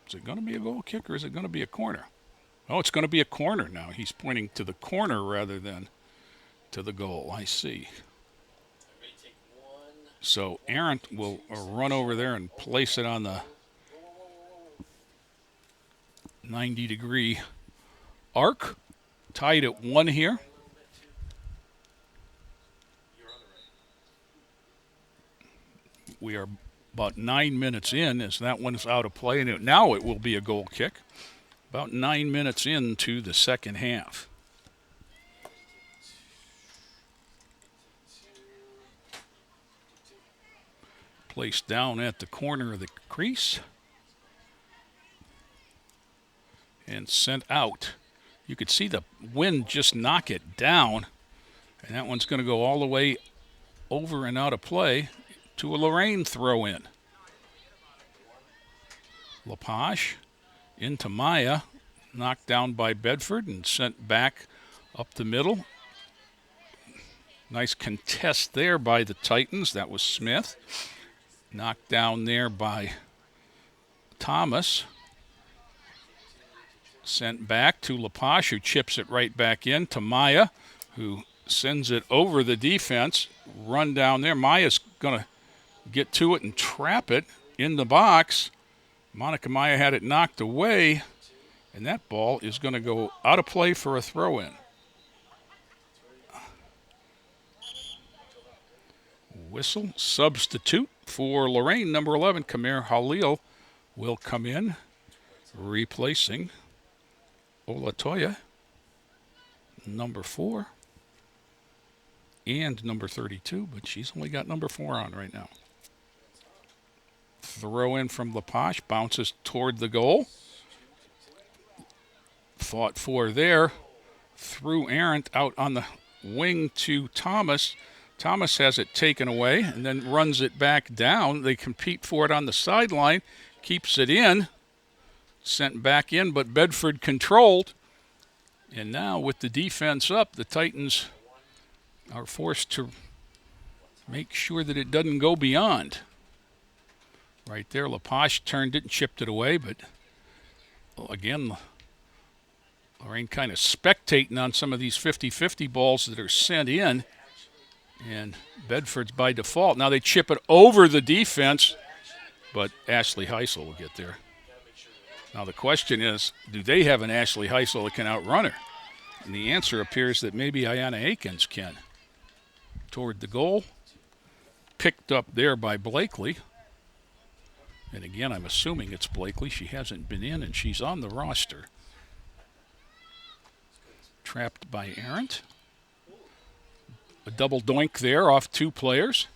Is it going to be a goal kick or is it going to be a corner? Oh, it's going to be a corner now. He's pointing to the corner rather than to the goal. I see. So Arendt will run over there and place it on the 90-degree arc. Tied at 1 here. We are about 9 minutes in as that one is out of play. And now it will be a goal kick. About 9 minutes into the second half. Placed down at the corner of the crease. And sent out. You could see the wind just knock it down. And that one's going to go all the way over and out of play to a Lorain throw-in. LaPoche into Maya, knocked down by Bedford and sent back up the middle. Nice contest there by the Titans. That was Smith. Knocked down there by Thomas. Sent back to LaPoche, who chips it right back in to Maya, who sends it over the defense. Run down there. Maya's going to get to it and trap it in the box. Monica Maya had it knocked away, and that ball is going to go out of play for a throw-in. Whistle substitute for Lorain. Number 11, Kamer Halil, will come in, replacing Olatoya, number 4, and number 32, but she's only got number 4 on right now. Throw in from LaPoche, bounces toward the goal. Fought for there, through Arendt out on the wing to Thomas. Thomas has it taken away and then runs it back down. They compete for it on the sideline, keeps it in, sent back in, but Bedford controlled. And now with the defense up, the Titans are forced to make sure that it doesn't go beyond. Right there, LaPoche turned it and chipped it away, but again, Lorain kind of spectating on some of these 50-50 balls that are sent in, and Bedford's by default. Now they chip it over the defense, but Ashley Heisel will get there. Now the question is, do they have an Ashley Heisel that can outrun her? And the answer appears that maybe Ayanna Akins can. Toward the goal, picked up there by Blakely. And again, I'm assuming it's Blakely. She hasn't been in, and she's on the roster. Trapped by Arendt. A double doink there off 2 players.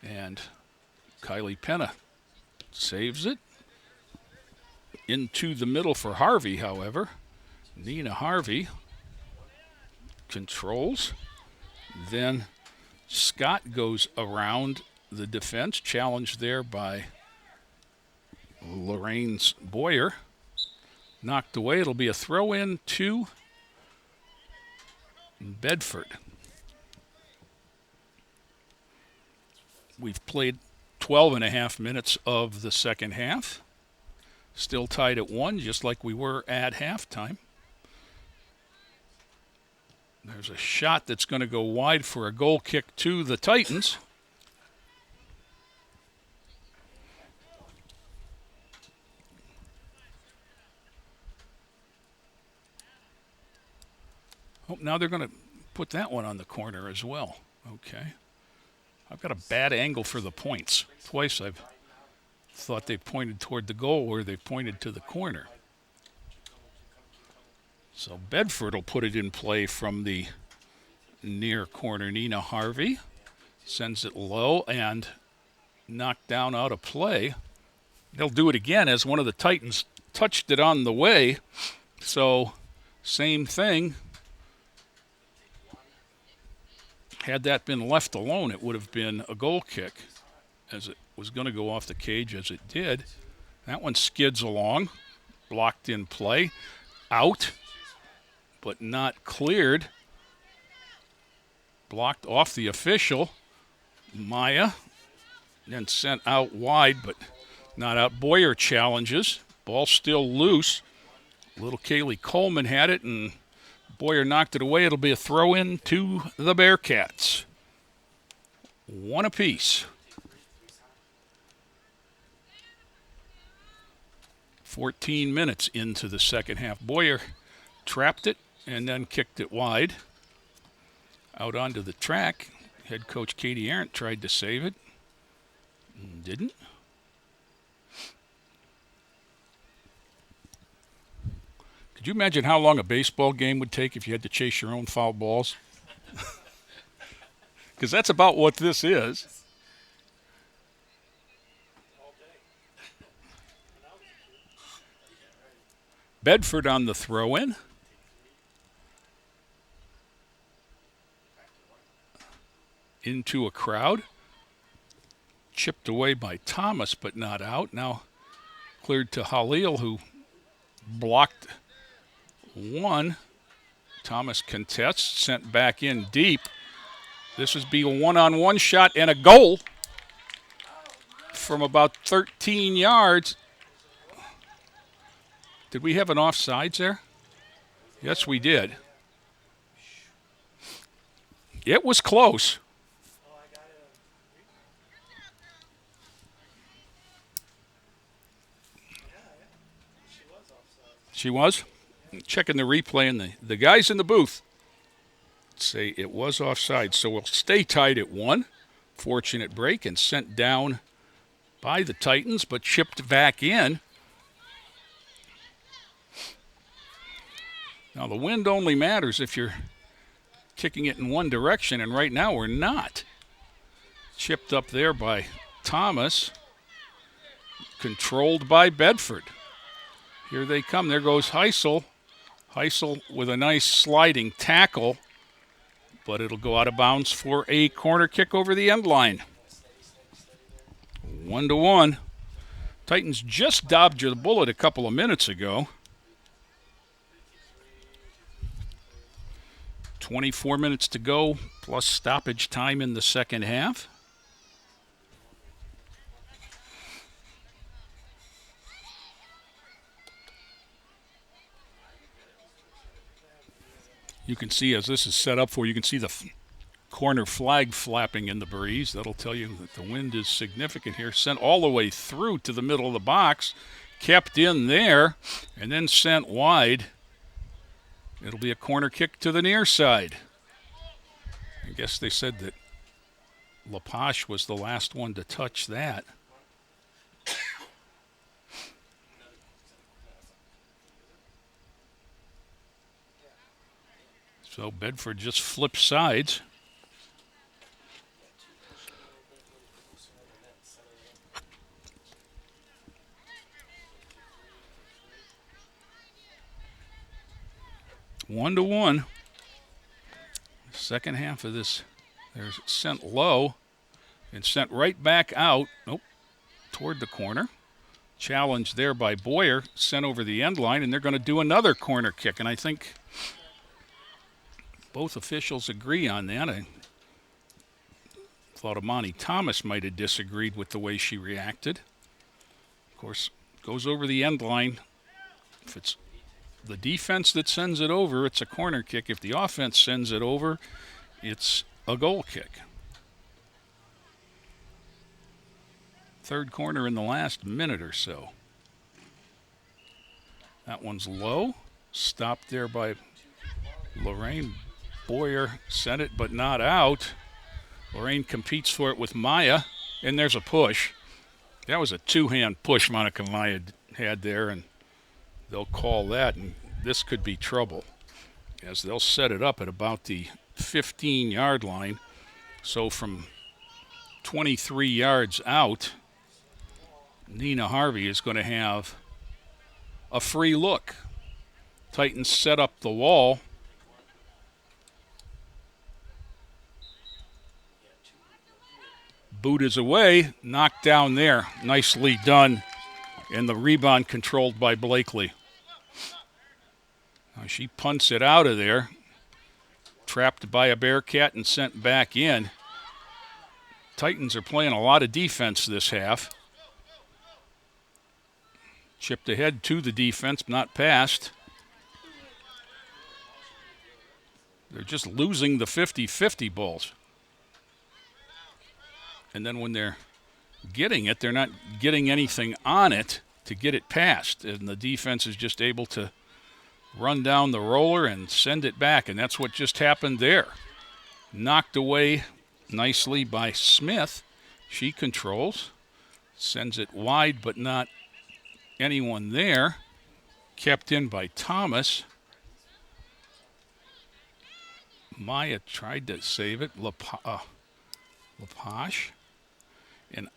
And Kylie Penna saves it. Into the middle for Harvey, however. Nina Harvey controls. Then Scott goes around the defense, challenged there by Lorain's Boyer. Knocked away. It'll be a throw-in to Bedford. We've played 12 and a half minutes of the second half. Still tied at 1, just like we were at halftime. There's a shot that's going to go wide for a goal kick to the Titans. Oh, now they're going to put that one on the corner as well. Okay. I've got a bad angle for the points. Twice I've thought they pointed toward the goal where they pointed to the corner. So Bedford will put it in play from the near corner. Nina Harvey sends it low and knocked down out of play. They'll do it again as one of the Titans touched it on the way. So same thing. Had that been left alone, it would have been a goal kick, as it was going to go off the cage as it did. That one skids along, blocked in play, out, but not cleared. Blocked off the official, Maya, then sent out wide, but not out. Boyer challenges, ball still loose. Little Kaylee Coleman had it, and Boyer knocked it away. It'll be a throw-in to the Bearcats. 1 apiece. 14 minutes into the second half. Boyer trapped it and then kicked it wide. Out onto the track. Head coach Katie Arendt tried to save it. Didn't. Could you imagine how long a baseball game would take if you had to chase your own foul balls? Because that's about what this is. Bedford on the throw-in. Into a crowd. Chipped away by Thomas, but not out. Now cleared to Halil, who blocked one. Thomas contests, sent back in deep. This would be a one-on-one shot and a goal from about 13 yards. Did we have an offsides there? Yes, we did. It was close. She was? Checking the replay, and the guys in the booth say it was offside. So we'll stay tied at 1. Fortunate break and sent down by the Titans, but chipped back in. Now the wind only matters if you're kicking it in one direction, and right now we're not. Chipped up there by Thomas. Controlled by Bedford. Here they come. There goes Heisel. Heisel with a nice sliding tackle, but it'll go out of bounds for a corner kick over the end line. 1-1. Titans just dodged the bullet a couple of minutes ago. 24 minutes to go, plus stoppage time in the second half. You can see, as this is set up for, you can see the corner flag flapping in the breeze. That'll tell you that the wind is significant here. Sent all the way through to the middle of the box, kept in there, and then sent wide. It'll be a corner kick to the near side. I guess they said that LaPoche was the last one to touch that. So Bedford just flips sides. One to one. Second half of this, there's sent low and sent right back out. Nope, toward the corner. Challenged there by Boyer, sent over the end line, and they're going to do another corner kick. And I think both officials agree on that. Thought Amani Thomas might have disagreed with the way she reacted. Of course, goes over the end line. If it's the defense that sends it over, it's a corner kick. If the offense sends it over, it's a goal kick. Third corner in the last minute or so. That one's low. Stopped there by Lorain. Boyer sent it, but not out. Lorain competes for it with Maya, and there's a push. That was a two-hand push Monica Maya had there, and they'll call that, and this could be trouble, as they'll set it up at about the 15-yard line. So from 23 yards out, Nina Harvey is going to have a free look. Titans set up the wall. Boot is away, knocked down there. Nicely done. And the rebound controlled by Blakely. Now she punts it out of there. Trapped by a Bearcat and sent back in. Titans are playing a lot of defense this half. Chipped ahead to the defense, not passed. They're just losing the 50-50 balls. And then when they're getting it, they're not getting anything on it to get it past. And the defense is just able to run down the roller and send it back. And that's what just happened there. Knocked away nicely by Smith. She controls. Sends it wide, but not anyone there. Kept in by Thomas. Maya tried to save it. Lapoche. And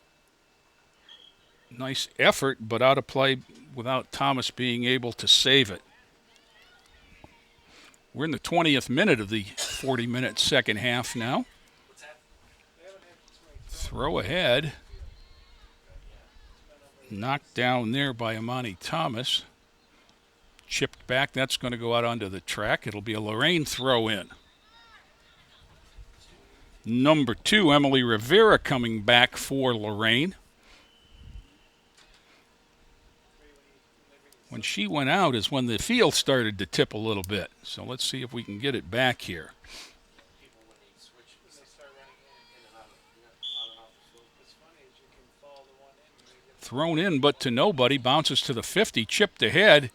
nice effort, but out of play without Thomas being able to save it. We're in the 20th minute of the 40-minute second half now. Throw ahead. Knocked down there by Amani Thomas. Chipped back. That's going to go out onto the track. It'll be a Lorain throw in. Number 2, Emily Rivera coming back for Lorain. When she went out is when the field started to tip a little bit. So let's see if we can get it back here. Thrown in, but to nobody. Bounces to the 50, chipped ahead.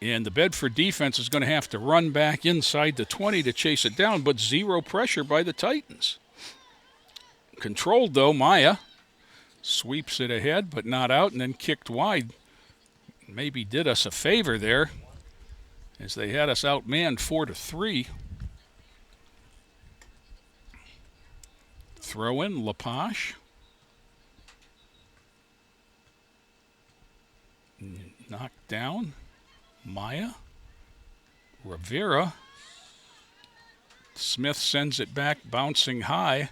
And the Bedford defense is going to have to run back inside the 20 to chase it down, but zero pressure by the Titans. Controlled, though, Maya. Sweeps it ahead, but not out, and then kicked wide. Maybe did us a favor there, as they had us outmanned 4-3. Throw in, Lapoche. Knocked down. Maya, Rivera, Smith sends it back, bouncing high,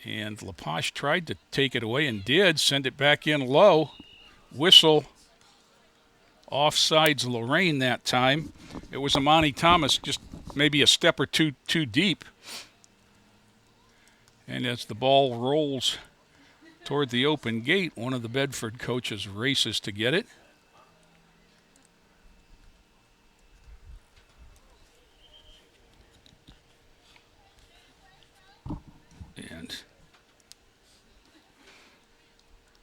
and Lapoche tried to take it away and did, send it back in low. Whistle, offsides Lorain that time. It was Amani Thomas, just maybe a step or two too deep. And as the ball rolls toward the open gate, one of the Bedford coaches races to get it. And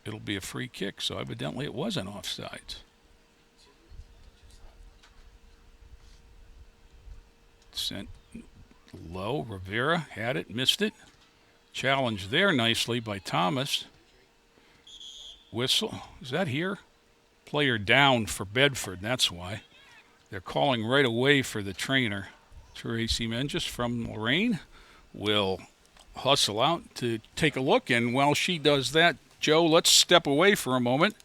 it'll be a free kick, so evidently it wasn't offsides. Sent low. Rivera had it, missed it. Challenged there nicely by Thomas. Whistle. Is that here? Player down for Bedford, that's why. They're calling right away for the trainer. Tracy Menges from Lorain will hustle out to take a look, and while she does that, Joe, let's step away for a moment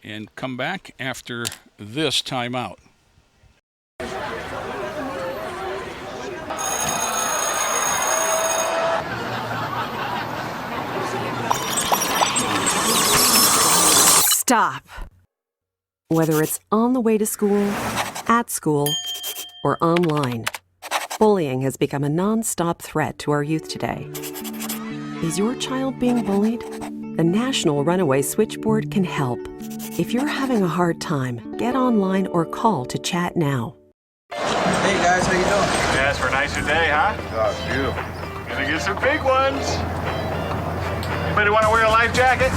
and come back after this timeout.
Stop. Whether it's on the way to school, at school, or online, bullying has become a non-stop threat to our youth today. Is your child being bullied? The National Runaway Switchboard can help. If you're having a hard time, get online or call to chat now.
Hey guys, how you doing?
Yeah, it's for a nicer day, huh?
Oh, it's beautiful.
Gonna get some big ones. Anybody want to wear a life jacket?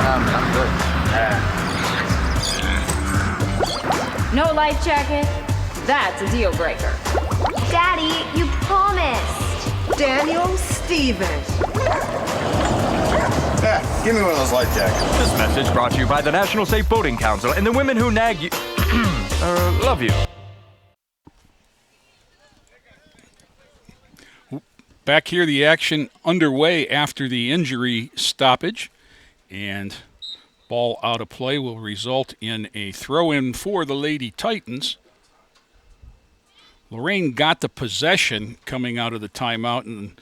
I'm good.
No life jacket? That's a deal breaker.
Daddy, you promised.
Daniel Stevens.
Yeah, give me one of those life jackets.
This message brought to you by the National Safe Boating Council and the women who nag you. Love you.
Back here, the action underway after the injury stoppage, and ball out of play will result in a throw-in for the Lady Titans. Lorain got the possession coming out of the timeout, and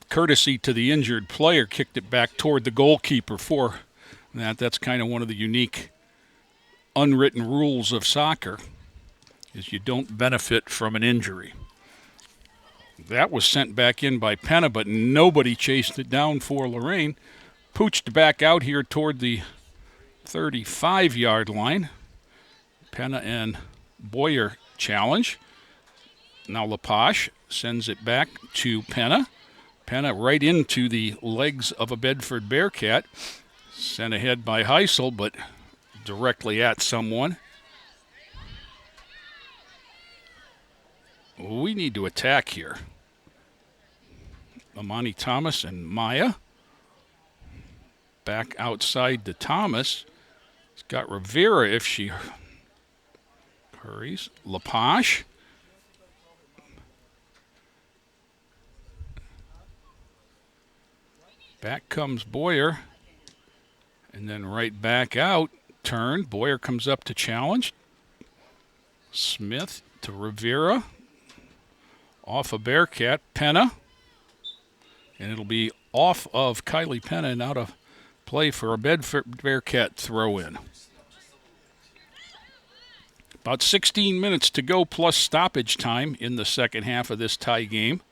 courtesy to the injured player, kicked it back toward the goalkeeper for that. That's kind of one of the unique unwritten rules of soccer, is you don't benefit from an injury. That was sent back in by Penna, but nobody chased it down for Lorain. Pooched back out here toward the 35-yard line. Penna and Boyer challenge. Now Lepage sends it back to Penna. Penna right into the legs of a Bedford Bearcat. Sent ahead by Heisel, but directly at someone. We need to attack here. Amani Thomas and Maya. Back outside to Thomas. He's got Rivera if she hurries. Lepage. Back comes Boyer. And then right back out. Turn. Boyer comes up to challenge. Smith to Rivera. Off of Bearcat, Penna. And it'll be off of Kylie Penna and out of play for a Bedford Bearcat throw-in. About 16 minutes to go plus stoppage time in the second half of this tie game.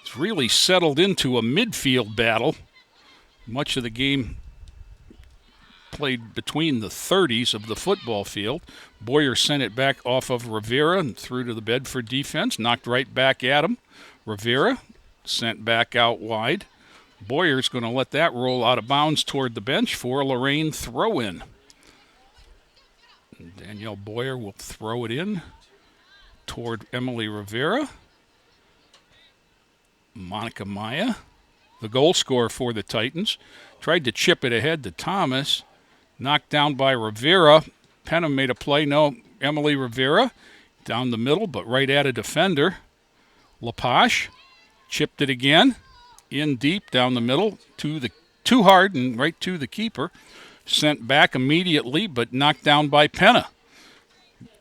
It's really settled into a midfield battle. Much of the game played between the 30s of the football field. Boyer sent it back off of Rivera and through to the Bedford defense. Knocked right back at him. Rivera sent back out wide. Boyer's going to let that roll out of bounds toward the bench for a Lorain throw-in. Danielle Boyer will throw it in toward Emily Rivera. Monica Maya, the goal scorer for the Titans, tried to chip it ahead to Thomas. Knocked down by Rivera. Penna made a play. No, Emily Rivera down the middle, but right at a defender. Lepage chipped it again. In deep down the middle. Too hard and right to the keeper. Sent back immediately, but knocked down by Penna.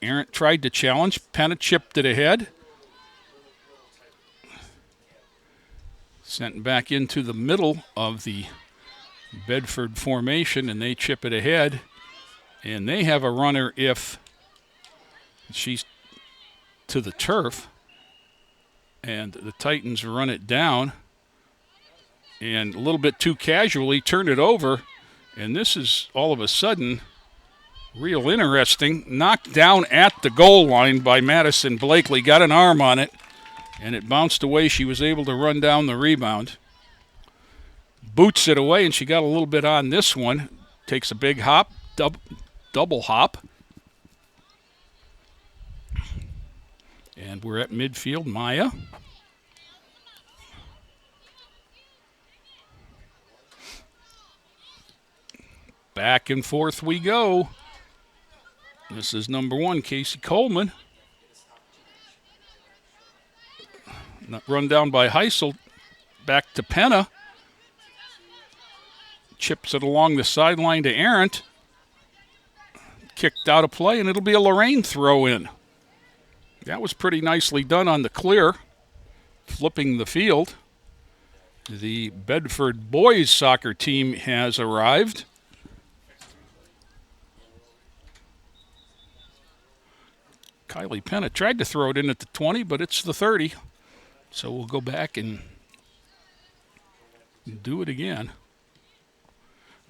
Arendt tried to challenge. Penna chipped it ahead. Sent back into the middle of the Bedford formation, and they chip it ahead. And they have a runner if she's to the turf. And the Titans run it down. And a little bit too casually turn it over. And this is all of a sudden real interesting. Knocked down at the goal line by Madison Blakely. Got an arm on it. And it bounced away. She was able to run down the rebound. Boots it away, and she got a little bit on this one. Takes a big hop, double hop. And we're at midfield. Maya. Back and forth we go. This is number 1, Casey Coleman. Run down by Heisel. Back to Penna. Chips it along the sideline to Arendt. Kicked out of play, and it'll be a Lorain throw-in. That was pretty nicely done on the clear. Flipping the field. The Bedford boys soccer team has arrived. Kylie Penna tried to throw it in at the 20, but it's the 30. So we'll go back and do it again.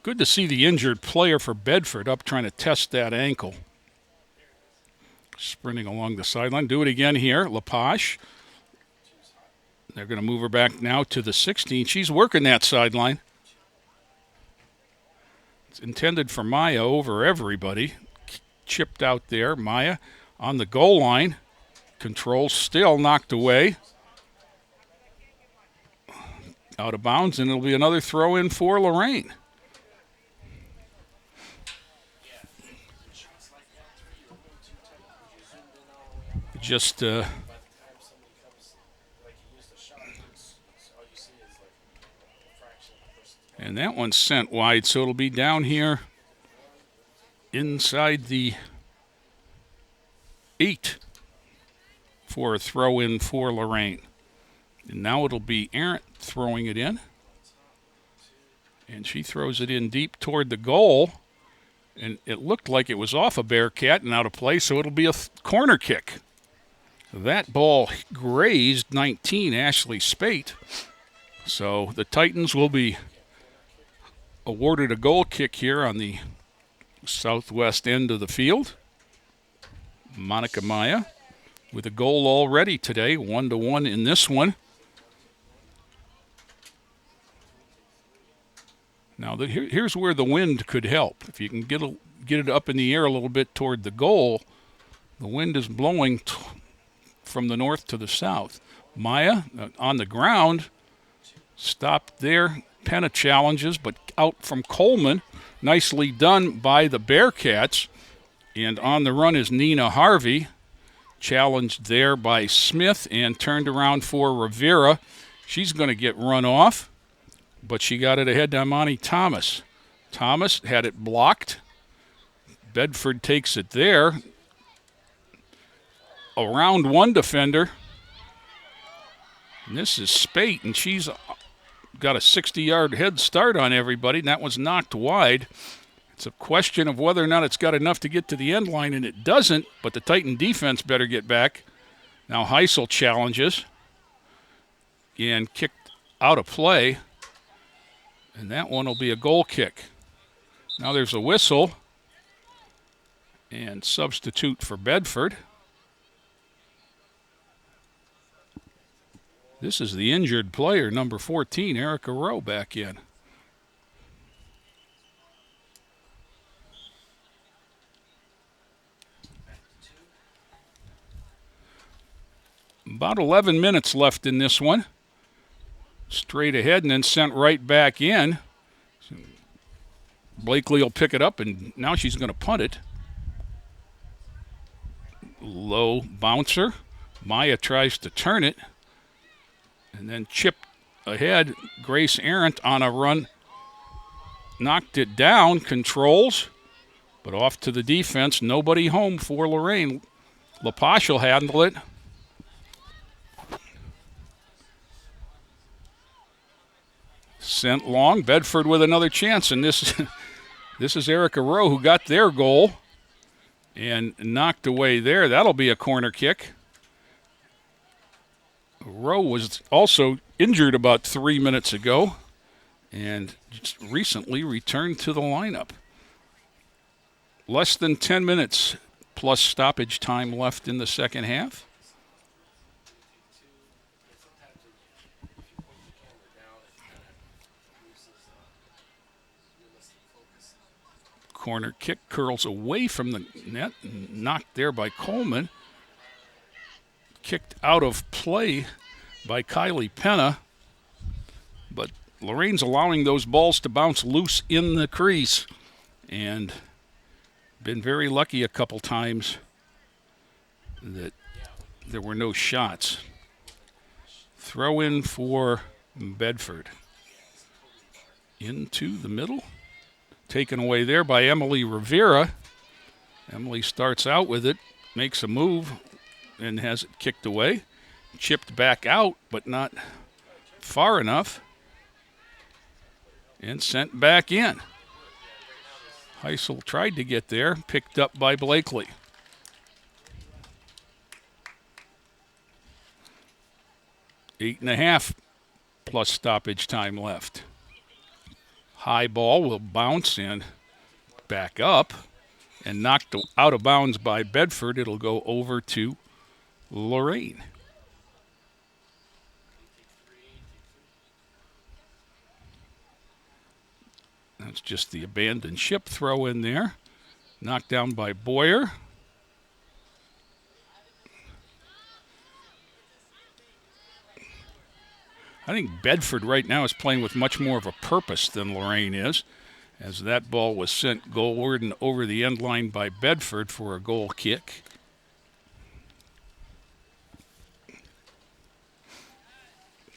Good to see the injured player for Bedford up trying to test that ankle. Sprinting along the sideline. Do it again here. Lepage. They're going to move her back now to the 16. She's working that sideline. It's intended for Maya over everybody. Chipped out there. Maya on the goal line. Control still knocked away. Out of bounds, and it'll be another throw in for Lorain. Just and that one's sent wide, so it'll be down here inside the 8 for a throw in for Lorain. And now it'll be Arendt throwing it in. And she throws it in deep toward the goal. And it looked like it was off a Bearcat and out of play, so it'll be a corner kick. That ball grazed 19, Ashley Spate. So the Titans will be awarded a goal kick here on the southwest end of the field. Monica Maya with a goal already today, 1-1 in this one. Now, here's where the wind could help. If you can get it up in the air a little bit toward the goal, the wind is blowing from the north to the south. Maya on the ground, stopped there. Penna challenges, but out from Coleman. Nicely done by the Bearcats. And on the run is Nina Harvey. Challenged there by Smith and turned around for Rivera. She's going to get run off, but she got it ahead to Imani Thomas. Thomas had it blocked. Bedford takes it there. Around one defender. And this is Spate, and she's got a 60-yard head start on everybody, and that was knocked wide. It's a question of whether or not it's got enough to get to the end line, and it doesn't, but the Titan defense better get back. Now Heisel challenges and kicked out of play, and that one will be a goal kick. Now there's a whistle and substitute for Bedford. This is the injured player, number 14, Erica Rowe, back in. About 11 minutes left in this one. Straight ahead and then sent right back in. Blakely will pick it up, and now she's going to punt it. Low bouncer. Maya tries to turn it. And then chipped ahead. Grace Arendt on a run. Knocked it down. Controls. But off to the defense. Nobody home for Lorain. Lepage will handle it. Sent long. Bedford with another chance. And this is Erica Rowe who got their goal. And knocked away there. That'll be a corner kick. Rowe was also injured about 3 minutes ago and just recently returned to the lineup. Less than 10 minutes plus stoppage time left in the second half. Corner kick curls away from the net, knocked there by Coleman. Kicked out of play by Kylie Penna, but Lorain's allowing those balls to bounce loose in the crease and been very lucky a couple times that there were no shots. Throw in for Bedford. Into the middle. Taken away there by Emily Rivera. Emily starts out with it, makes a move, and has it kicked away. Chipped back out, but not far enough. And sent back in. Heisel tried to get there, picked up by Blakely. 8.5 plus stoppage time left. High ball will bounce in, back up, and knocked out of bounds by Bedford. It'll go over to Lorain. That's just the abandoned ship throw in there. Knocked down by Boyer. I think Bedford right now is playing with much more of a purpose than Lorain is, as that ball was sent goalward and over the end line by Bedford for a goal kick.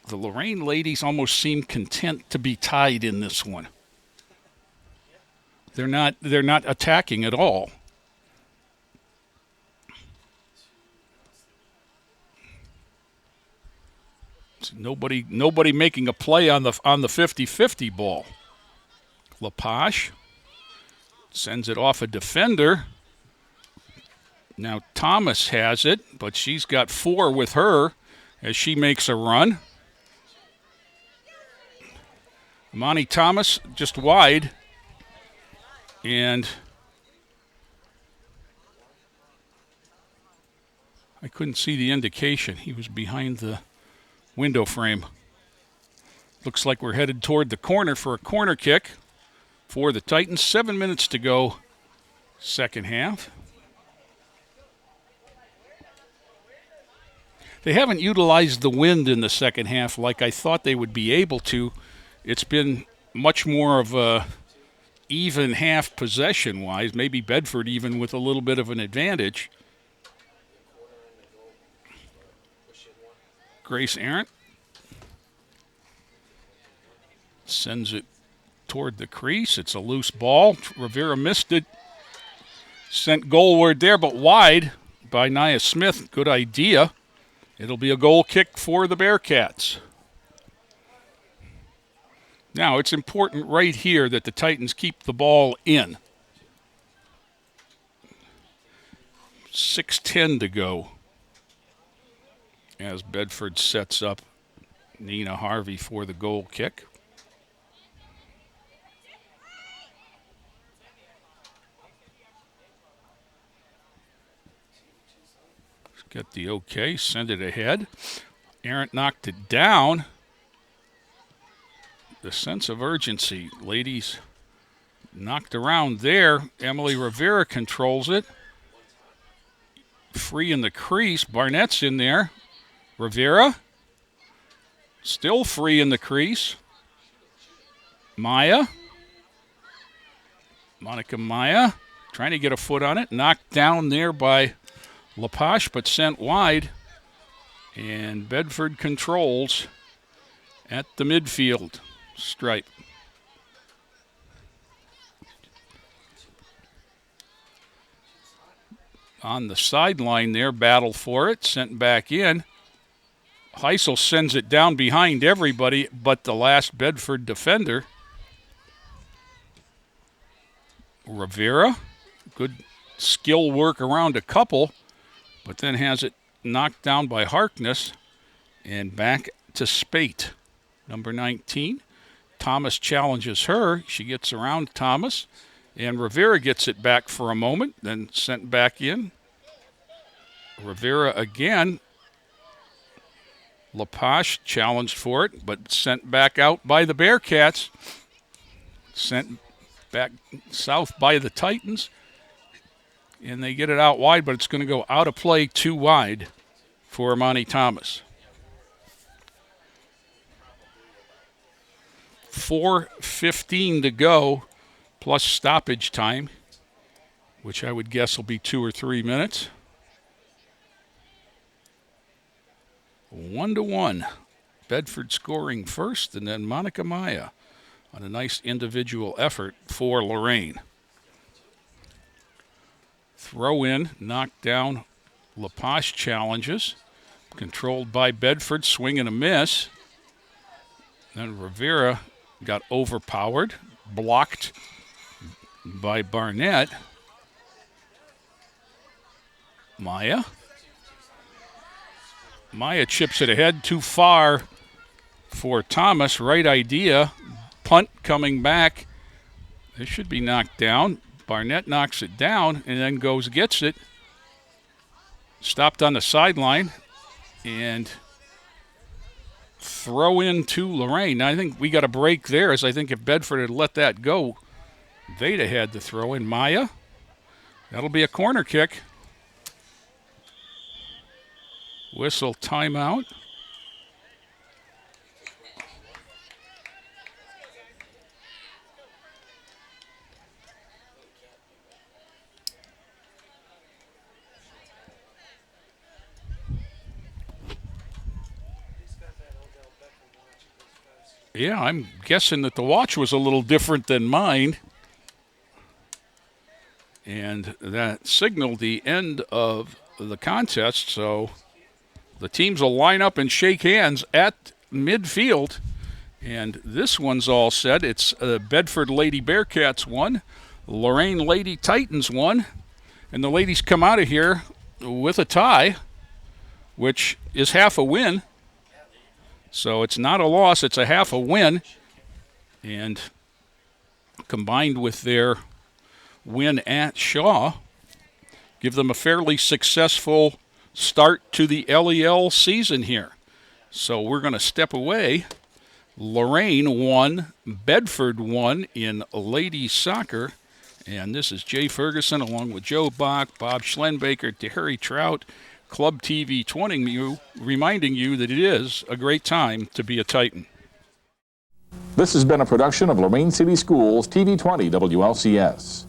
The Lorain ladies almost seem content to be tied in this one. They're not attacking at all. So nobody making a play on the 50-50 ball. Lepage sends it off a defender. Now Thomas has it, but she's got 4 with her as she makes a run. Monty Thomas just wide. And I couldn't see the indication. He was behind the window frame. Looks like we're headed toward the corner for a corner kick for the Titans. 7 minutes to go, second half. They haven't utilized the wind in the second half like I thought they would be able to. It's been much more of a even half possession-wise, maybe Bedford even with a little bit of an advantage. Grace Arndt sends it toward the crease. It's a loose ball. Rivera missed it. Sent goalward there, but wide by Nia Smith. Good idea. It'll be a goal kick for the Bearcats. Now, it's important right here that the Titans keep the ball in. 6:10 to go as Bedford sets up Nina Harvey for the goal kick. Get the okay, send it ahead. Arndt knocked it down. The sense of urgency, ladies, knocked around there. Emily Rivera controls it. Free in the crease. Barnett's in there. Rivera still free in the crease. Monica Maya trying to get a foot on it. Knocked down there by Lepage, but sent wide. And Bedford controls at the midfield stripe. On the sideline there, battle for it, sent back in. Heisel sends it down behind everybody but the last Bedford defender. Rivera, good skill work around a couple, but then has it knocked down by Harkness and back to Spate, number 19. Thomas challenges her. She gets around Thomas, and Rivera gets it back for a moment, then sent back in. Rivera again. Lepage challenged for it, but sent back out by the Bearcats. Sent back south by the Titans. And they get it out wide, but it's going to go out of play too wide for Monty Thomas. 4:15 to go, plus stoppage time, which I would guess will be 2 or 3 minutes. 1-1. Bedford scoring first, and then Monica Maya on a nice individual effort for Lorain. Throw in, knocked down. Lepage challenges. Controlled by Bedford, swing and a miss. Then Rivera got overpowered, blocked by Barnett. Maya chips it ahead, too far for Thomas. Right idea. Punt coming back. This should be knocked down. Barnett knocks it down and then gets it. Stopped on the sideline and throw in to Lorain. Now, I think we got a break there, as I think if Bedford had let that go, they'd have had the throw in. Maya, that'll be a corner kick. Whistle timeout. Yeah, I'm guessing that the watch was a little different than mine. And that signaled the end of the contest, so the teams will line up and shake hands at midfield. And this one's all set. It's Bedford Lady Bearcats 1, Lorain Lady Titans 1. And the ladies come out of here with a tie, which is half a win. So it's not a loss, it's a half a win. And combined with their win at Shaw, give them a fairly successful start to the LEL season here. So we're going to step away. Lorain 1, Bedford 1 in ladies soccer. And this is Jay Ferguson along with Joe Bach, Bob Schlenbaker, Terry Trout, Club TV 20, reminding you that it is a great time to be a Titan.
This has been a production of Lorain City Schools TV 20 WLCS.